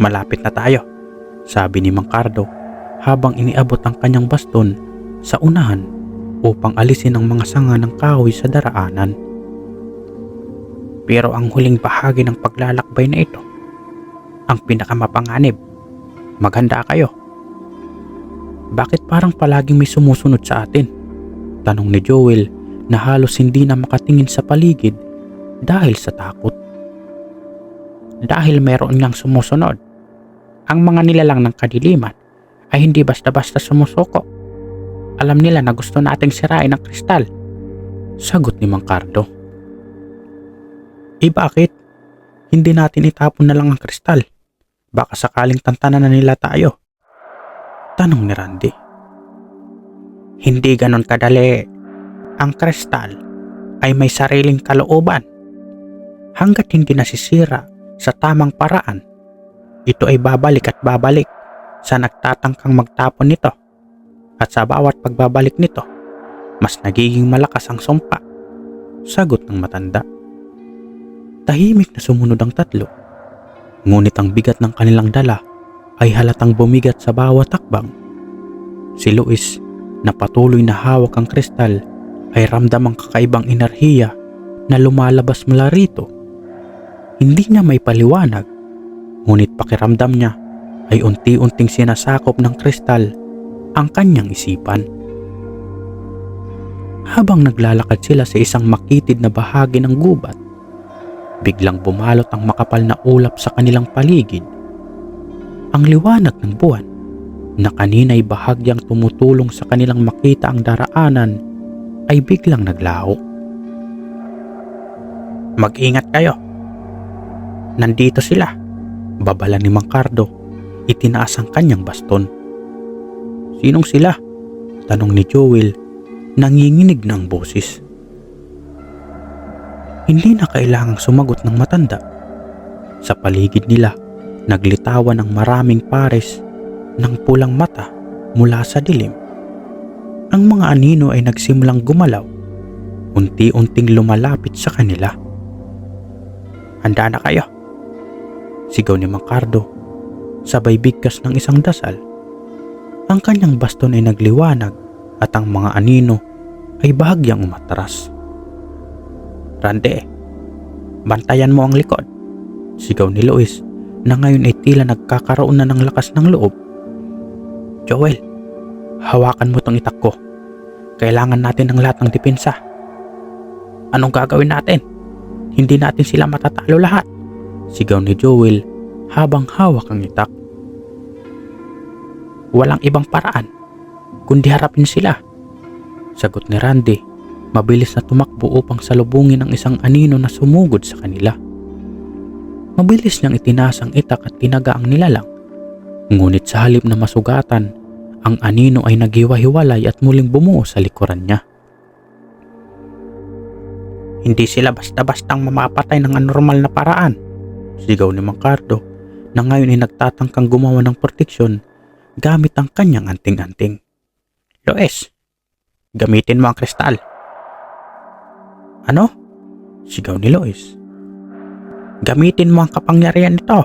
"Malapit na tayo," sabi ni Mang Cardo habang iniabot ang kanyang baston sa unahan upang alisin ang mga sanga ng kahoy sa daraanan. "Pero ang huling bahagi ng paglalakbay na ito, ang pinakamapanganib. Maghanda kayo." "Bakit parang palaging may sumusunod sa atin?" tanong ni Joel na halos hindi na makatingin sa paligid dahil sa takot. "Dahil meron niyang sumusunod. Ang mga nilalang ng kadiliman ay hindi basta-basta sumusuko. Alam nila na gusto nating sirain ang kristal," sagot ni Mang Cardo. Bakit? Hindi natin itapon na lang ang kristal. Baka sakaling tantanan na nila tayo," tanong ni Randy. "Hindi ganon kadali. Ang kristal ay may sariling kalooban. Hanggat hindi nasisira sa tamang paraan, ito ay babalik at babalik sa nagtatangkang magtapon nito. At sa bawat pagbabalik nito, mas nagiging malakas ang sumpa," sagot ng matanda. Tahimik na sumunod ang tatlo, ngunit ang bigat ng kanilang dala ay halatang bumigat sa bawat hakbang. Si Lois, na patuloy na hawak ang kristal, ay ramdam ang kakaibang enerhiya na lumalabas mula rito. Hindi niya may paliwanag, ngunit pakiramdam niya ay unti-unting sinasakop ng kristal ang kanyang isipan. Habang naglalakad sila sa isang makitid na bahagi ng gubat, biglang bumalot ang makapal na ulap sa kanilang paligid. Ang liwanag ng buwan, na kanina'y bahagyang tumutulong sa kanilang makita ang daraanan, ay biglang naglaho. "Mag-ingat kayo. Nandito sila," babala ni Mang Cardo. Itinaas ang kanyang baston. "Sinong sila?" tanong ni Joel, nanginginig ng boses. Hindi na kailangang sumagot ng matanda. Sa paligid nila, naglitawan ang maraming pares ng pulang mata mula sa dilim. Ang mga anino ay nagsimulang gumalaw, unti-unting lumalapit sa kanila. "Handa na kayo," sigaw ni Mang Cardo, sabay bigkas ng isang dasal. Ang kanyang baston ay nagliwanag at ang mga anino ay bahagyang umatras. "Randy, bantayan mo ang likod," sigaw ni Lois na ngayon ay tila nagkakaroon na ng lakas ng loob. "Joel, hawakan mo tong itak ko. Kailangan natin ng lahat ng depensa." "Anong gagawin natin? Hindi natin sila matatalo lahat," sigaw ni Joel habang hawak ang itak. "Walang ibang paraan kundi harapin sila," sagot ni Randy, mabilis na tumakbo upang salubungin ang isang anino na sumugod sa kanila. Mabilis niyang itinaas ang itak at tinaga ang nilalang, ngunit sa halip na masugatan, ang anino ay naghiwa-hiwalay at muling bumuo sa likuran niya. "Hindi sila basta-bastang mamapatay ng anormal na paraan," sigaw ni Mang Cardo, na ngayon ay nagtatangkang gumawa ng proteksyon gamit ang kanyang anting-anting. "Lois, gamitin mo ang kristal." "Ano? Sigaw ni Lois. Gamitin mo ang kapangyarihan nito.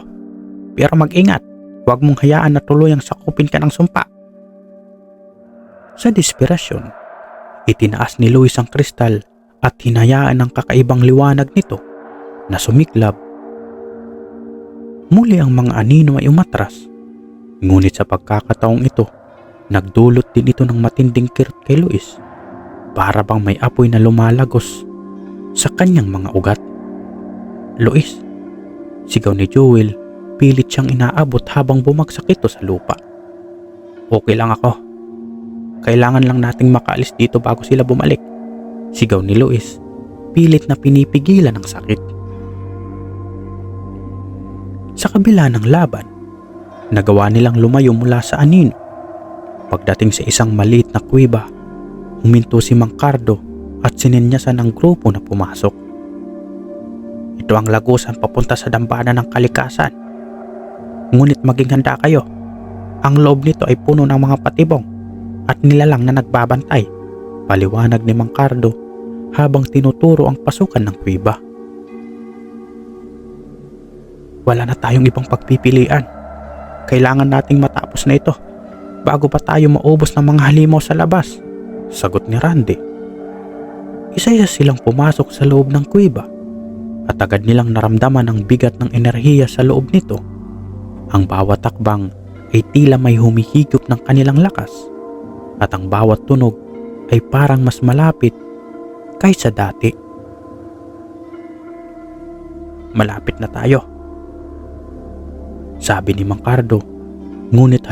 Pero mag-ingat, huwag mong hayaan na tuluyang sakupin ka ng sumpa. Sa desperasyon, itinaas ni Lois ang kristal at hinayaan ang kakaibang liwanag nito na sumiklab. Muli ang mga anino ay umatras, ngunit sa pagkakataong ito, nagdulot din ito ng matinding kirot kay Lois, para bang may apoy na lumalagos sa kanyang mga ugat. Lois, sigaw ni Joel, pilit siyang inaabot habang bumagsak ito sa lupa. Okay lang ako. Kailangan lang nating makaalis dito bago sila bumalik. Sigaw ni Lois, pilit na pinipigilan ang sakit. Sa kabila ng laban, nagawa nilang lumayo mula sa anino. Pagdating sa isang maliit na kuweba, huminto si Mang Cardo at sininyasan ang grupo na pumasok. Ito ang lagusan papunta sa dambana ng kalikasan. Ngunit maging handa kayo. Ang loob nito ay puno ng mga patibong at nilalang na nagbabantay, paliwanag ni Mang Cardo habang tinuturo ang pasukan ng kuweba. Wala na tayong ibang pagpipilian. Kailangan nating matapos na ito bago pa tayo maubos ng mga halimaw sa labas, sagot ni Randy. Isa-isa silang pumasok sa loob ng kuweba at agad nilang naramdaman ang bigat ng enerhiya sa loob nito. Ang bawat takbang ay tila may humihigop ng kanilang lakas at ang bawat tunog ay parang mas malapit kaysa dati. Malapit na tayo, sabi ni Mang Cardo, ngunit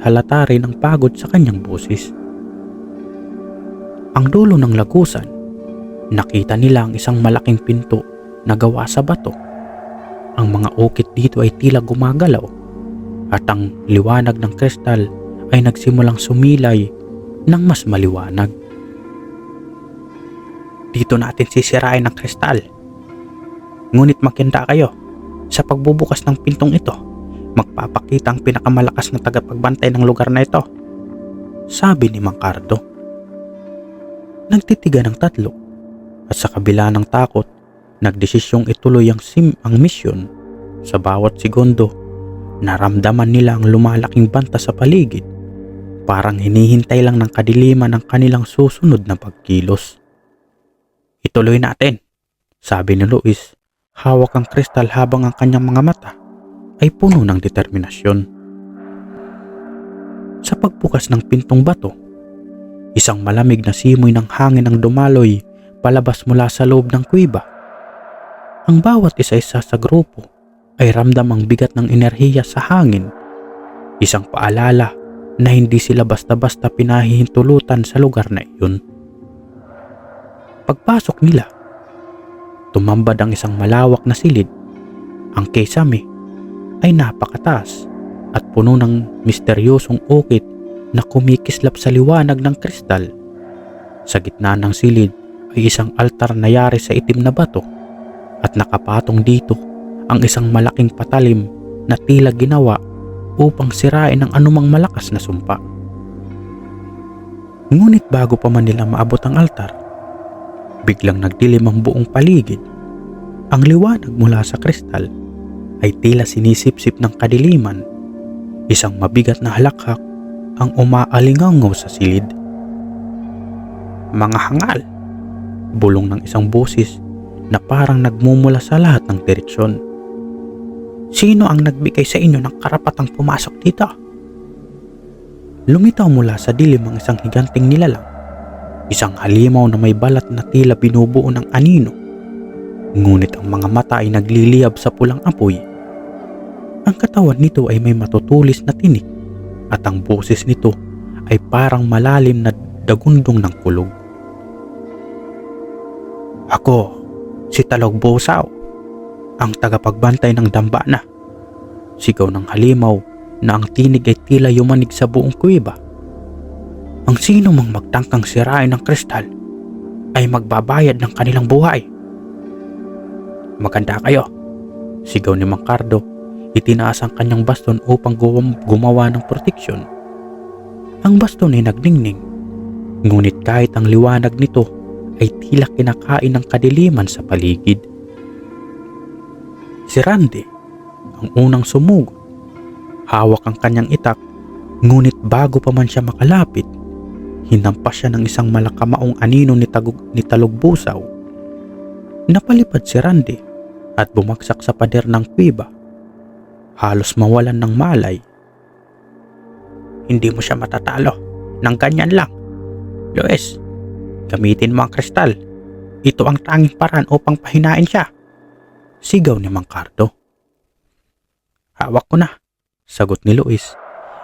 halata rin ang pagod sa kanyang boses. Ang dulo ng lagusan, nakita nila ang isang malaking pinto na gawa sa bato. Ang mga ukit dito ay tila gumagalaw at ang liwanag ng kristal ay nagsimulang sumilay ng mas maliwanag. Dito natin sisirain ang kristal. Ngunit makinda kayo, sa pagbubukas ng pintong ito, magpapakita ang pinakamalakas na tagapagbantay ng lugar na ito, sabi ni Mang Cardo. Nagtitigan ng tatlo at sa kabila ng takot, nagdesisyong ituloy ang misyon. Sa bawat segundo, naramdaman nila ang lumalaking banta sa paligid, parang hinihintay lang ng kadiliman ang kanilang susunod na pagkilos. Ituloy natin, sabi ni Lois, hawak ang kristal habang ang kanyang mga mata ay puno ng determinasyon. Sa pagbukas ng pintong bato, isang malamig na simoy ng hangin ang dumaloy palabas mula sa loob ng kuweba. Ang bawat isa-isa sa grupo ay ramdam ang bigat ng enerhiya sa hangin, isang paalala na hindi sila basta-basta pinahihintulutan sa lugar na iyon. Pagpasok nila, tumambad ang isang malawak na silid. Ang kisame ay napakataas at puno ng misteryosong ukit na kumikislap sa liwanag ng kristal. Sa gitna ng silid ay isang altar na yari sa itim na bato at nakapatong dito ang isang malaking patalim na tila ginawa upang sirain ang anumang malakas na sumpa. Ngunit bago pa man nila maabot ang altar, biglang nagdilim ang buong paligid. Ang liwanag mula sa kristal ay tila sinisipsip ng kadiliman. Isang mabigat na halakhak ang umaalingaw sa silid. Mga hangal, bulong ng isang boses na parang nagmumula sa lahat ng direksyon. Sino ang nagbigay sa inyo ng karapatang pumasok dito? Lumitaw mula sa dilim ang isang higanting nilalang, isang halimaw na may balat na tila binubuo ng anino. Ngunit ang mga mata ay nagliliyab sa pulang apoy. Ang katawan nito ay may matutulis na tinik at ang boses nito ay parang malalim na dagundong ng kulog. Ako, si Talog Bosaw, ang tagapagbantay ng dambana, sigaw ng halimaw na ang tinig ay tila yumanig sa buong kuweba. Ang sino mang magtangkang sirain ng kristal ay magbabayad ng kanilang buhay. Maganda kayo, sigaw ni Mang Cardo. Itinaas ang kanyang baston upang gumawa ng proteksyon. Ang baston ay nagningning, ngunit kahit ang liwanag nito ay tila kinakain ng kadiliman sa paligid. Si Randy ang unang sumugod. Hawak ang kanyang itak, ngunit bago pa man siya makalapit, hinampas siya ng isang malakamaong anino ni Talugbusaw. Napalipad si Randy at bumagsak sa pader ng kuweba. Halos mawalan ng malay. Hindi mo siya matatalo ng ganyan lang. Luis, gamitin mo ang kristal. Ito ang tanging paraan upang pahinain siya. Sigaw ni Mang Cardo. Hawak ko na, sagot ni Luis.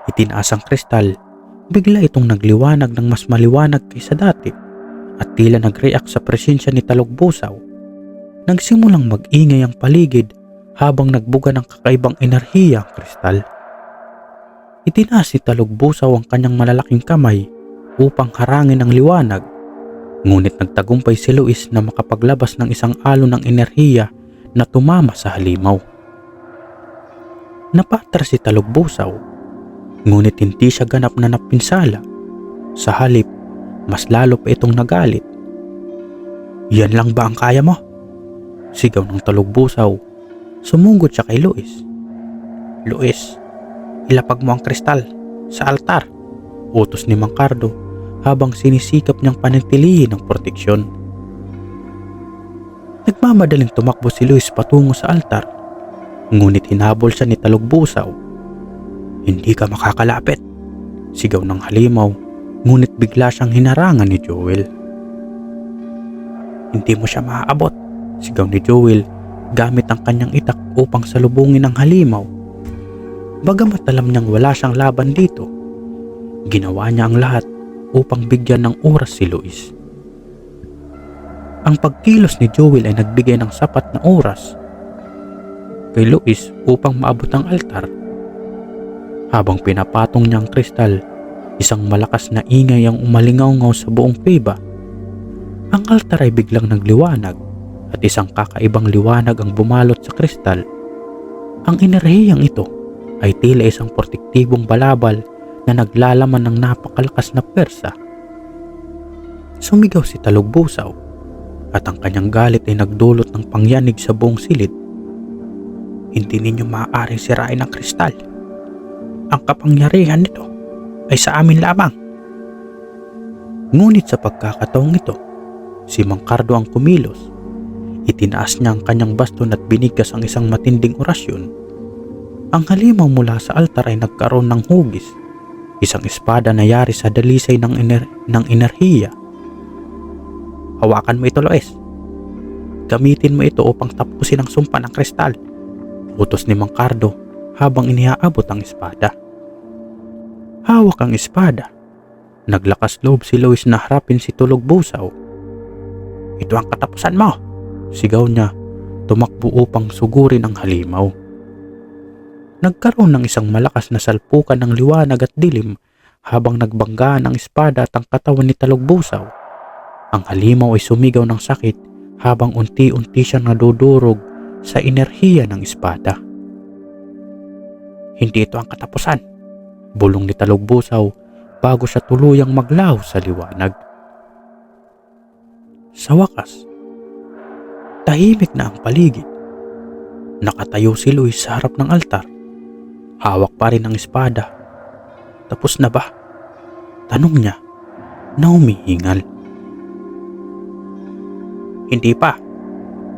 Itinaas ang kristal. Bigla itong nagliwanag ng mas maliwanag kaysa dati at tila nag-react sa presensya ni Talugbusaw. Nagsimulang mag-ingay ang paligid habang nagbuga ng kakaibang enerhiya ang kristal. Itinaas ni Talugbusaw ang kanyang malalaking kamay upang harangin ang liwanag, ngunit nagtagumpay si Luis na makapaglabas ng isang alon ng enerhiya na tumama sa halimaw. Napatras si Talugbusaw, ngunit hindi siya ganap na napinsala. Sa halip, mas lalo pa itong nagalit. Yan lang ba ang kaya mo? Sigaw ng Talugbusaw. Sumugod siya kay Luis. Luis, ilapag mo ang kristal sa altar, utos ni Mang Cardo habang sinisikap niyang panatilihin ang proteksyon. Nagmamadaling tumakbo si Luis patungo sa altar, ngunit hinabol siya ni Talugbusaw. Hindi ka makakalapit, sigaw ng halimaw, ngunit bigla siyang hinarangan ni Joel. Hindi mo siya maaabot, sigaw ni Joel gamit ang kanyang itak upang salubungin ang halimaw. Bagamat alam niyang wala siyang laban dito, ginawa niya ang lahat upang bigyan ng oras si Luis. Ang pagkilos ni Joel ay nagbigay ng sapat na oras kay Luis upang maabot ang altar. Habang pinapatong niya ang kristal, isang malakas na ingay ang umalingaw-ngaw sa buong kuweba. Ang altar ay biglang nagliwanag at isang kakaibang liwanag ang bumalot sa kristal. Ang enerhiyang ito ay tila isang protektibong balabal na naglalaman ng napakalakas na pwersa. Sumigaw si Talugbusaw at ang kanyang galit ay nagdulot ng pangyanig sa buong silid. Hindi ninyo maaaring sirain ang kristal. Ang kapangyarihan nito ay sa amin lamang. Ngunit sa pagkakataong ito, si Mang Cardo ang kumilos. Itinaas niya ang kanyang baston at binigkas ang isang matinding orasyon. Ang halimaw mula sa altar ay nagkaroon ng hugis, isang espada na yari sa dalisay ng enerhiya. Hawakan mo ito, Luis. Gamitin mo ito upang tapusin ang sumpa ng kristal, utos ni Mang Cardo habang inihaabot ang espada. Hawak ang espada. Naglakas loob si Luis na harapin si Talugbusaw. Ito ang katapusan mo, sigaw niya, tumakbo upang sugurin ang halimaw. Nagkaroon ng isang malakas na salpukan ng liwanag at dilim habang nagbanggaan ang espada at ang katawan ni Talugbusaw. Ang halimaw ay sumigaw ng sakit habang unti-unti siyang nadudurog sa enerhiya ng espada. Hindi ito ang katapusan, bulong ni Talugbusaw bago siya tuluyang maglaho sa liwanag. Sa wakas, tahimik na ang paligid. Nakatayo si Luis sa harap ng altar. Hawak pa rin ang espada. Tapos na ba? Tanong niya na humihingal. Hindi pa.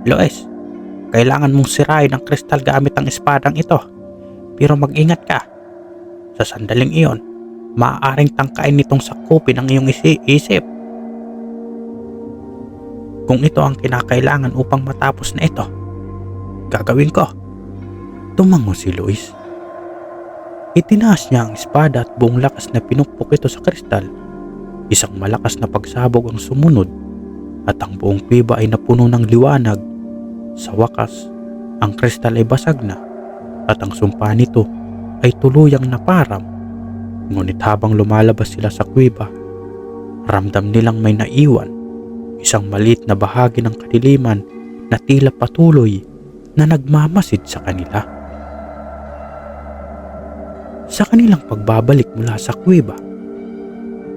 Luis, kailangan mong sirain ang kristal gamit ang espadang ito. Pero mag-ingat ka. Sa sandaling iyon, maaaring tangkain nitong sakupin ang iyong isip. Kung ito ang kinakailangan upang matapos na ito, gagawin ko. Tumango si Luis. Itinaas niya ang espada at buong lakas na pinukpok ito sa kristal. Isang malakas na pagsabog ang sumunod at ang buong kuweba ay napuno ng liwanag. Sa wakas, ang kristal ay basag na at ang sumpa nito ay tuluyang naparam. Ngunit habang lumalabas sila sa kuweba, ramdam nilang may naiwan, isang maliit na bahagi ng kadiliman na tila patuloy na nagmamasid sa kanila. Sa kanilang pagbabalik mula sa kuweba,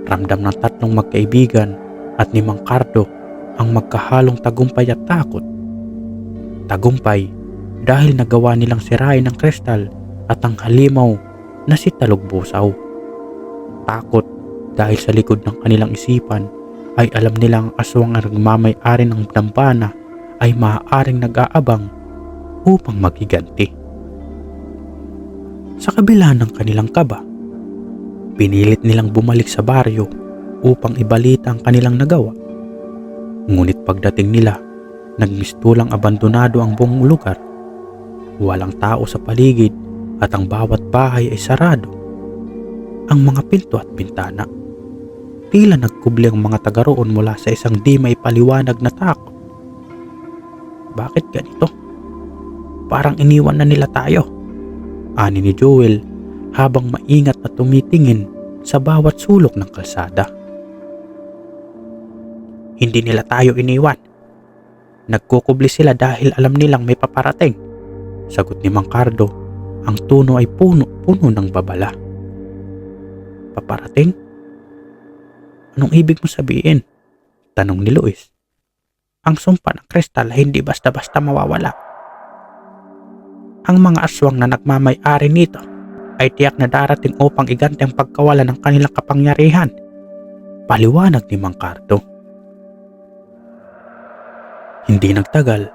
ramdam ng tatlong magkaibigan at ni Mang Cardo ang magkahalong tagumpay at takot. Tagumpay dahil nagawa nilang sirain ang kristal at ang halimaw na si Talugbusaw. Takot dahil sa likod ng kanilang isipan ay alam nilang ang aswang na nagmamay-ari ng dambana ay maaaring nag-aabang upang maghiganti. Sa kabila ng kanilang kaba, pinilit nilang bumalik sa baryo upang ibalita ang kanilang nagawa. Ngunit pagdating nila, nagmistulang abandonado ang buong lugar. Walang tao sa paligid at ang bawat bahay ay sarado. Ang mga pinto at bintana, tila nagkubli ang mga taga roon mula sa isang di maipaliwanag na takot. Bakit ganito? Parang iniwan na nila tayo, ani ni Joel habang maingat na tumitingin sa bawat sulok ng kalsada. Hindi nila tayo iniwan. Nagkukubli sila dahil alam nilang may paparating, sagot ni Mang Cardo. Ang tono ay puno ng babala. Paparating? Anong ibig mo sabihin? Tanong ni Luis. Ang sumpa ng kristal ay hindi basta-basta mawawala. Ang mga aswang na nagmamay-ari nito ay tiyak na darating upang iganti ang pagkawala ng kanilang kapangyarihan, paliwanag ni Mang Cardo. Hindi nagtagal,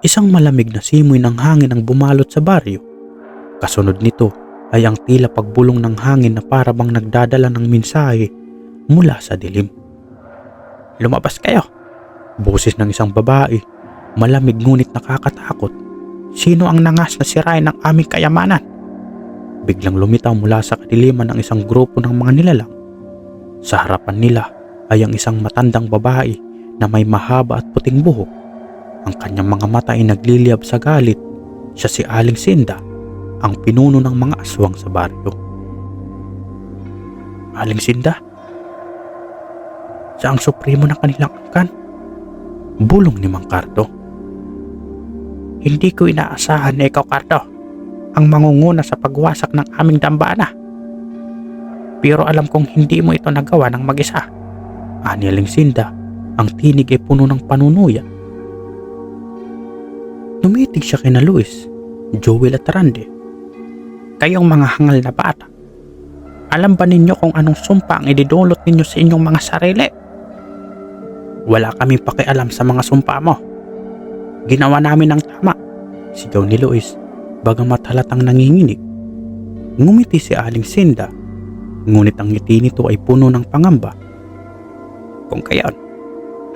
isang malamig na simoy ng hangin ang bumalot sa baryo. Kasunod nito ay ang tila pagbulong ng hangin na para bang nagdadala ng mensahe mula sa dilim. Lumabas kayo! Boses ng isang babae, malamig ngunit nakakatakot. Sino ang nangas na sirain ng aming kayamanan? Biglang lumitaw mula sa kadiliman ng isang grupo ng mga nilalang. Sa harapan nila ay ang isang matandang babae na may mahaba at puting buhok. Ang kanyang mga mata ay nagliliyab sa galit. Siya si Aling Sinda, ang pinuno ng mga aswang sa baryo. Aling Sinda? Siya ang supremo ng kanilang angkan? Bulong ni Mang Cardo. Hindi ko inaasahan na ikaw, Cardo, ang mangunguna sa pagwasak ng aming dambana. Pero alam kong hindi mo ito nagawa ng mag-isa, ani Aling Sinda. Ang tinig ay puno ng panunuya. Tumitig siya kina Luis, Joel at Randy. Kayong mga hangal na bata, alam ba ninyo kung anong sumpa ang ididulot ninyo sa inyong mga sarili? Wala kaming pakialam sa mga sumpa mo. Ginawa namin ang tama, sigaw ni Luis, bagamat halatang nanginginig. Ngumiti si Aling Sinda, ngunit ang ngiti nito ay puno ng pangamba. Kung kaya't,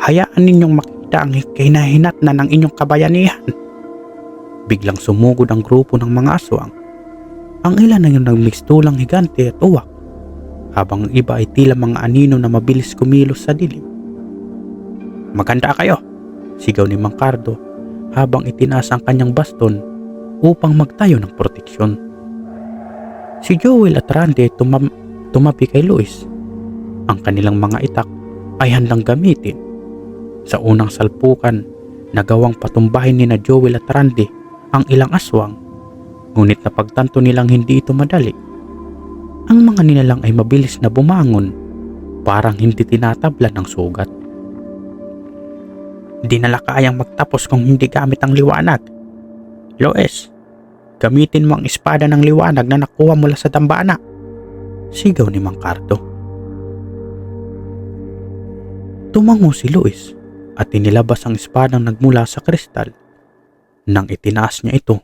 hayaan ninyong makita ang kahinahinatnan ng inyong kabayanihan. Biglang sumugod ang grupo ng mga aswang. Ang ilan ay nagmikstulang higante at uwak, habang ang iba ay tila mga anino na mabilis kumilos sa dilim. Maganda kayo, sigaw ni Mang Cardo habang itinaas ang kanyang baston upang magtayo ng proteksyon. Si Joel at Randy ay tumabi kay Luis. Ang kanilang mga itak ay handang gamitin. Sa unang salpukan, nagawang patumbahin ni na Joel at Randy ang ilang aswang, ngunit napagtanto nilang hindi ito madali. Ang mga nilalang ay mabilis na bumangon, parang hindi tinatablan ng sugat. Di nala kayang magtapos kung hindi gamit ang liwanag. Lois, gamitin mo ang espada ng liwanag na nakuha mula sa dambana, sigaw ni Mang Cardo. Tumango si Luis at inilabas ang espadang nagmula sa kristal. Nang itinaas niya ito,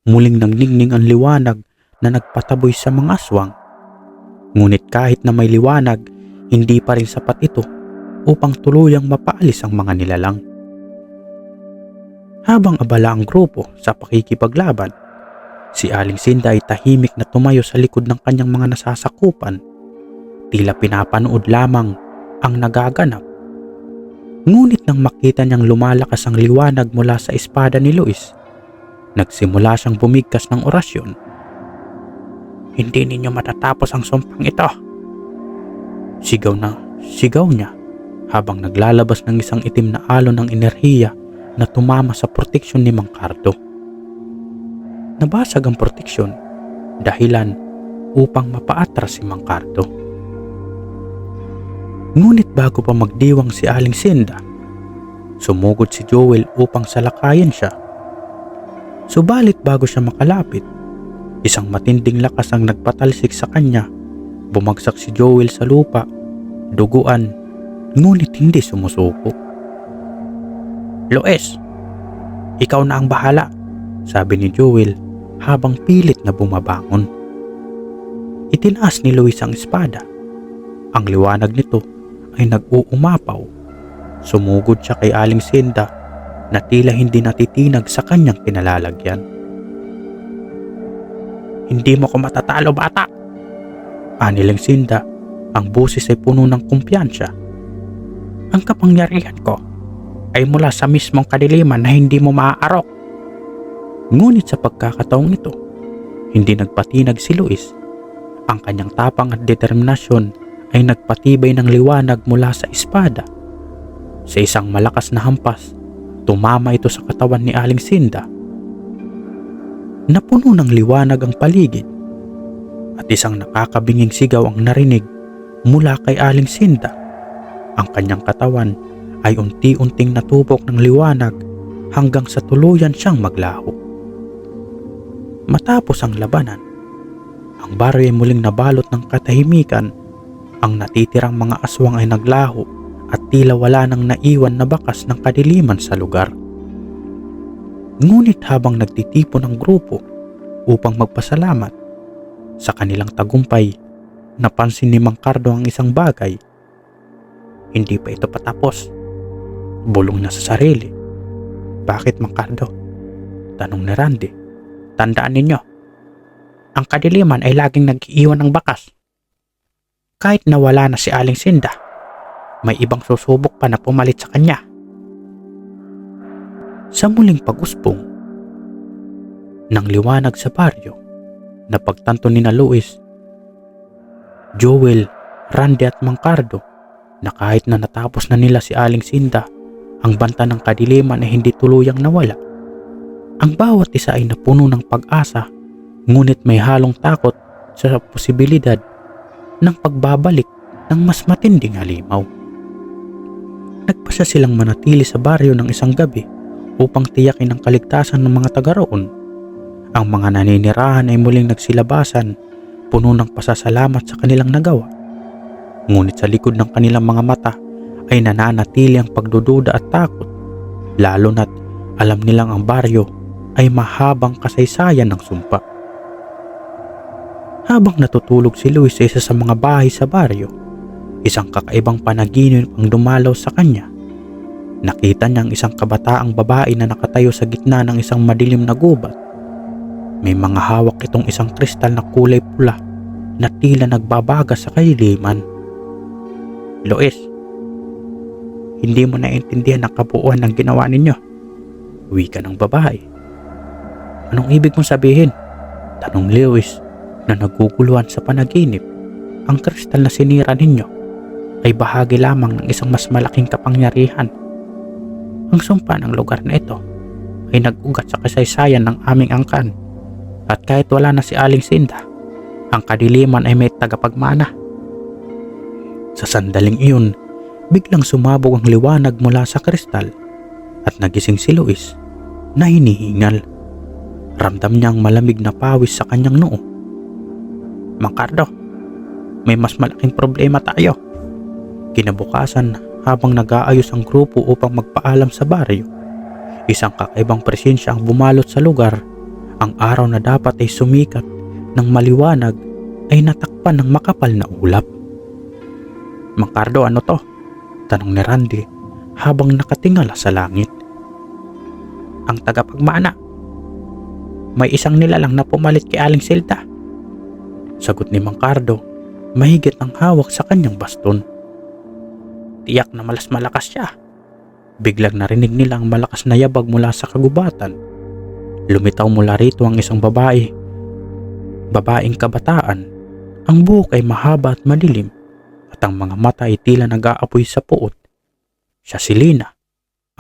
muling nangningning ang liwanag na nagpataboy sa mga aswang. Ngunit kahit na may liwanag, hindi pa rin sapat ito upang tuluyang mapaalis ang mga nilalang. Habang abala ang grupo sa pakikipaglaban, si Aling Sinda ay tahimik na tumayo sa likod ng kanyang mga nasasakupan, tila pinapanood lamang ang nagaganap. Ngunit nang makita niyang lumalakas ang liwanag mula sa espada ni Luis, nagsimula siyang bumigkas ng orasyon. Hindi ninyo matatapos ang sumpang ito, sigaw niya habang naglalabas ng isang itim na alon ng enerhiya na tumama sa proteksyon ni Mang Cardo. Nabasag ang proteksyon, dahilan upang mapaatras si Mang Cardo. Ngunit bago pa magdiwang si Aling Sinda, Sumugod si Joel upang salakayin siya. Subalit bago siya makalapit, isang matinding lakas ang nagpatalsik sa kanya. Bumagsak si Joel sa lupa, duguan, ngunit hindi sumusuko. "Lois, ikaw na ang bahala," sabi ni Joel habang pilit na bumabangon. Itinaas ni Luis ang espada. Ang liwanag nito ay nag-uumapaw. Sumugod siya kay Aling Sinda na tila hindi natitinag sa kanyang kinalalagyan. "Hindi mo ko matatalo, bata," aniling Sinda. Ang boses ay puno ng kumpiyansa. "Ang kapangyarihan ko ay mula sa mismong kadiliman na hindi mo maaarok." Ngunit sa pagkakataong ito, hindi nagpatinag si Luis. Ang kanyang tapang at determinasyon ay nagpatibay ng liwanag mula sa espada. Sa isang malakas na hampas, tumama ito sa katawan ni Aling Sinda. Napuno ng liwanag ang paligid at isang nakakabinging sigaw ang narinig mula kay Aling Sinda. Ang kanyang katawan ay unti-unting natupok ng liwanag hanggang sa tuluyan siyang maglaho. Matapos ang labanan, ang baryo ay muling nabalot ng katahimikan. Ang natitirang mga aswang ay naglaho at tila wala nang naiwan na bakas ng kadiliman sa lugar. Ngunit habang nagtitipon ang grupo upang magpasalamat sa kanilang tagumpay, napansin ni Mang Cardo ang isang bagay. Hindi pa ito patapos. Bulong na sa sarili. "Bakit, Mang Cardo?" tanong ni Randy. "Tandaan ninyo, ang kadiliman ay laging nag-iiwan ng bakas. Kahit nawala na si Aling Sinda, may ibang susubok pa na pumalit sa kanya." Sa muling pag-usbong ng liwanag sa baryo, napagtanto ni na Luis, Joel, Randy at Mang Cardo na kahit na natapos na nila si Aling Sinda, ang banta ng kadiliman ay hindi tuluyang nawala. Ang bawat isa ay napuno ng pag-asa, ngunit may halong takot sa posibilidad ng pagbabalik ng mas matinding halimaw. Nagpasya silang manatili sa baryo ng isang gabi upang tiyakin ang kaligtasan ng mga taga roon. Ang mga naninirahan ay muling nagsilabasan, puno ng pasasalamat sa kanilang nagawa. Ngunit sa likod ng kanilang mga mata ay nananatili ang pagdududa at takot, lalo na't alam nilang ang baryo ay mahabang kasaysayan ng sumpa. Habang natutulog si Luis sa isa sa mga bahay sa baryo, isang kakaibang panaginip ang dumalaw sa kanya. Nakita niya ang isang kabataang babae na nakatayo sa gitna ng isang madilim na gubat. May mga hawak itong isang kristal na kulay pula na tila nagbabaga sa kadiliman. "Lois, hindi mo naiintindihan ang kabuuan ng ginawa ninyo," wika ng babae. "Anong ibig mong sabihin?" tanong Luis na naguguluhan sa panaginip. "Ang kristal na sinira ninyo ay bahagi lamang ng isang mas malaking kapangyarihan. Ang sumpa ng lugar na ito ay nag-ugat sa kasaysayan ng aming angkan, at kahit wala na si Aling Sinda, ang kadiliman ay may tagapagmana." Sa sandaling iyon, biglang sumabog ang liwanag mula sa kristal at nagising si Luis na hinihingal. Ramdam niya ang malamig na pawis sa kanyang noo. "Mang Cardo, may mas malaking problema tayo." Kinabukasan, habang nag-aayos ang grupo upang magpaalam sa baryo, isang kakaibang presensya ang bumalot sa lugar. Ang araw na dapat ay sumikat ng maliwanag ay natakpan ng makapal na ulap. "Mang Cardo, ano to?" tanong ni Randy habang nakatingala sa langit. "Ang tagapagmana. May isang nilalang na pumalit kay Aling Sinda," sagot ni Mang Cardo, mahigit ang hawak sa kanyang baston. "Tiyak na malas malakas siya." Biglang narinig nila ang malakas na yabag mula sa kagubatan. Lumitaw mula rito ang isang babaeng kabataan. Ang buhok ay mahaba at madilim at ang mga mata ay tila nag-aapoy sa puot. Siya si Lina,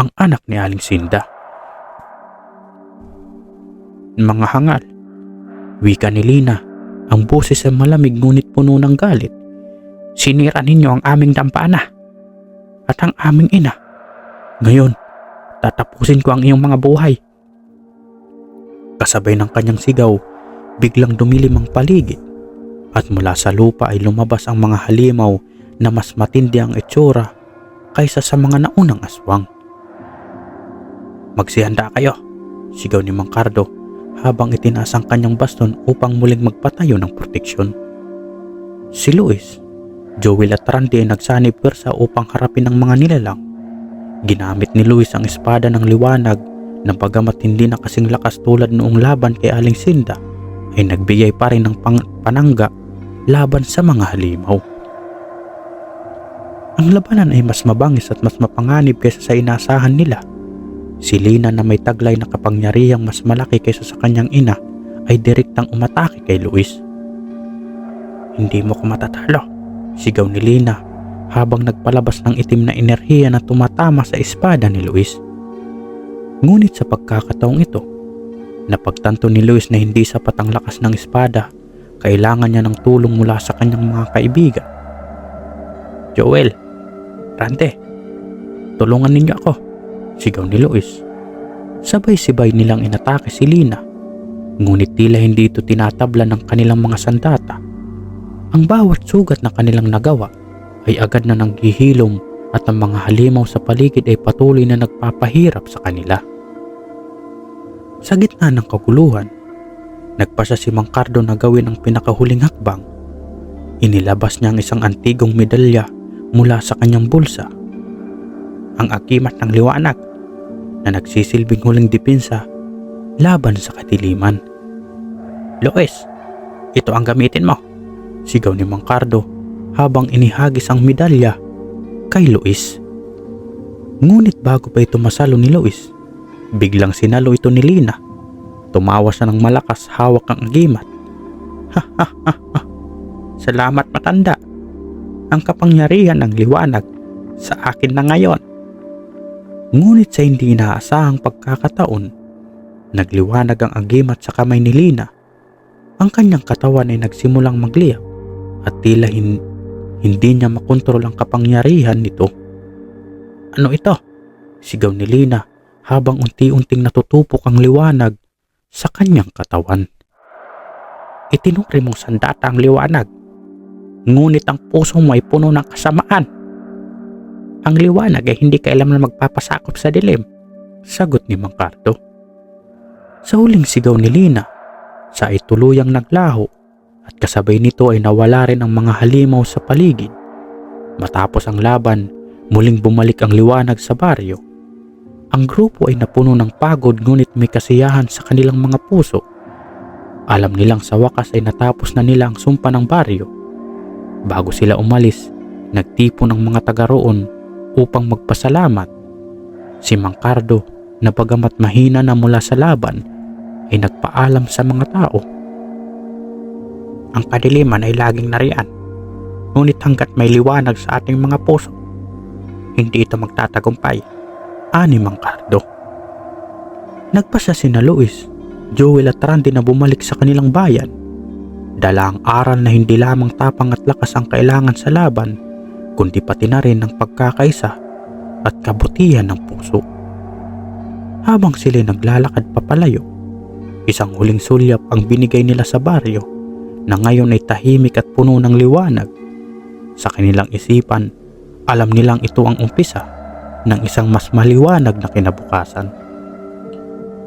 ang anak ni Aling Sinda. "Mga hangal," wika ni Lina, ang boses ay malamig ngunit puno ng galit. "Sinira ninyo ang aming dampana at ang aming ina. Ngayon, Tatapusin ko ang iyong mga buhay. Kasabay ng kanyang sigaw, biglang dumilim ang paligid at mula sa lupa ay lumabas ang mga halimaw na mas matindi ang itsura kaysa sa mga naunang aswang. Magsihanda kayo, sigaw ni Mang Cardo habang itinaas ang kanyang baston upang muling magpatayo ng proteksyon. Si Luis, Joel at Randy ay nagsanib pwersa upang harapin ang mga nilalang. Ginamit ni Luis ang espada ng liwanag na bagamat hindi na kasing lakas tulad noong laban kay Aling Sinda, ay nagbigay pa rin ng panangga laban sa mga halimaw. Ang labanan ay mas mabangis at mas mapanganib kaysa sa inasahan nila. Si Lina na may taglay na kapangyarihang mas malaki kaysa sa kanyang ina ay direktang umatake kay Luis. Hindi mo ko matatalo, sigaw ni Lina habang nagpalabas ng itim na enerhiya na tumatama sa espada ni Luis. Ngunit sa pagkakataong ito, napagtanto ni Luis na hindi sapat ang lakas ng espada, kailangan niya ng tulong mula sa kanyang mga kaibigan. Joel, Randy, tulungan ninyo ako, sigaw ni Luis. Sabay-sibay nilang inatake si Lina, ngunit tila hindi ito tinatabla ng kanilang mga sandata. Ang bawat sugat na kanilang nagawa ay agad na nanghihilom at ang mga halimaw sa paligid ay patuloy na nagpapahirap sa kanila. Sa gitna ng kaguluhan, nagpasya si Mang Cardo na gawin ang pinakahuling hakbang. Inilabas niya ang isang antigong medalya mula sa kanyang bulsa. Ang akimat ng liwanag na nagsisilbing huling depensa laban sa kadiliman. Luis, ito ang gamitin mo, sigaw ni Mang Cardo habang inihagis ang medalya kay Luis. Ngunit bago pa ito masalo ni Luis, biglang sinalo ito ni Lina. Tumawa siya ng malakas, hawak ang agimat. Ha ha ha ha. Salamat matanda. Ang kapangyarihan ng liwanag sa akin na ngayon. Ngunit sa hindi inaasahang pagkakataon, nagliwanag ang agimat sa kamay ni Lina. Ang kanyang katawan ay nagsimulang magliyab at tila hindi niya makontrol ang kapangyarihan nito. Ano ito? Sigaw ni Lina habang unti-unting natutupok ang liwanag sa kanyang katawan. Itinuri mong sandata ang liwanag, ngunit ang puso mo ay puno ng kasamaan. Ang liwanag ay hindi kailanman magpapasakop sa dilim, sagot ni Mang Cardo. Sa huling sigaw ni Lina, siya ay tuluyang naglaho at kasabay nito ay nawala rin ang mga halimaw sa paligid. Matapos ang laban, muling bumalik ang liwanag sa baryo. Ang grupo ay napuno ng pagod ngunit may kasiyahan sa kanilang mga puso. Alam nilang sa wakas ay natapos na nila ang sumpa ng baryo. Bago sila umalis, nagtipon ang mga taga roon upang magpasalamat. Si Mang Cardo na bagamat mahina na mula sa laban ay nagpaalam sa mga tao. Ang kadiliman ay laging nariyan, ngunit hanggat may liwanag sa ating mga puso, hindi ito magtatagumpay, ani Mang Cardo. Nagpasya sina Luis, Joel at Randy na bumalik sa kanilang bayan. Dala ang aral na hindi lamang tapang at lakas ang kailangan sa laban, kundi pati na rin ang pagkakaisa at kabutihan ng puso. Habang sila naglalakad papalayo, isang huling sulyap ang binigay nila sa baryo na ngayon ay tahimik at puno ng liwanag. Sa kanilang isipan, alam nilang ito ang umpisa ng isang mas maliwanag na kinabukasan.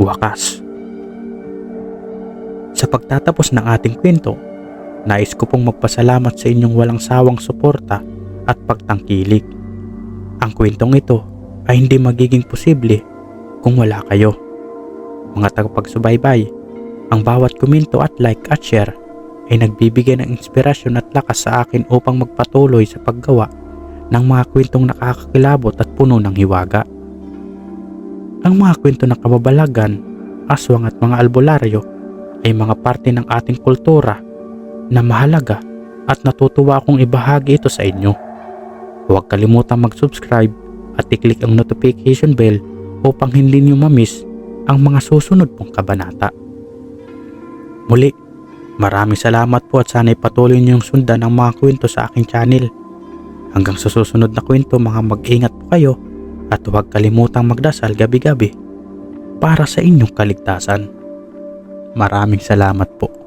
Wakas. Sa pagtatapos ng ating kwento, nais ko pong magpasalamat sa inyong walang sawang suporta at pagtangkilik. Ang kwentong ito ay hindi magiging posible kung wala kayo, mga tagapagsubaybay. Ang bawat komento at like at share ay nagbibigay ng inspirasyon at lakas sa akin upang magpatuloy sa paggawa ng mga kwentong nakakakilabot at puno ng hiwaga. Ang mga kwento ng kababalagan, aswang at mga albularyo ay mga parte ng ating kultura na mahalaga at natutuwa akong ibahagi ito sa inyo. Huwag kalimutang mag-subscribe at i-click ang notification bell upang hindi niyo ma-miss ang mga susunod pong kabanata. Muli, maraming salamat po at sana'y patuloy niyong sundan ang mga kwento sa aking channel. Hanggang sa susunod na kwento, mga mag-ingat po kayo At huwag kalimutang magdasal gabi-gabi para sa inyong kaligtasan. Maraming salamat po.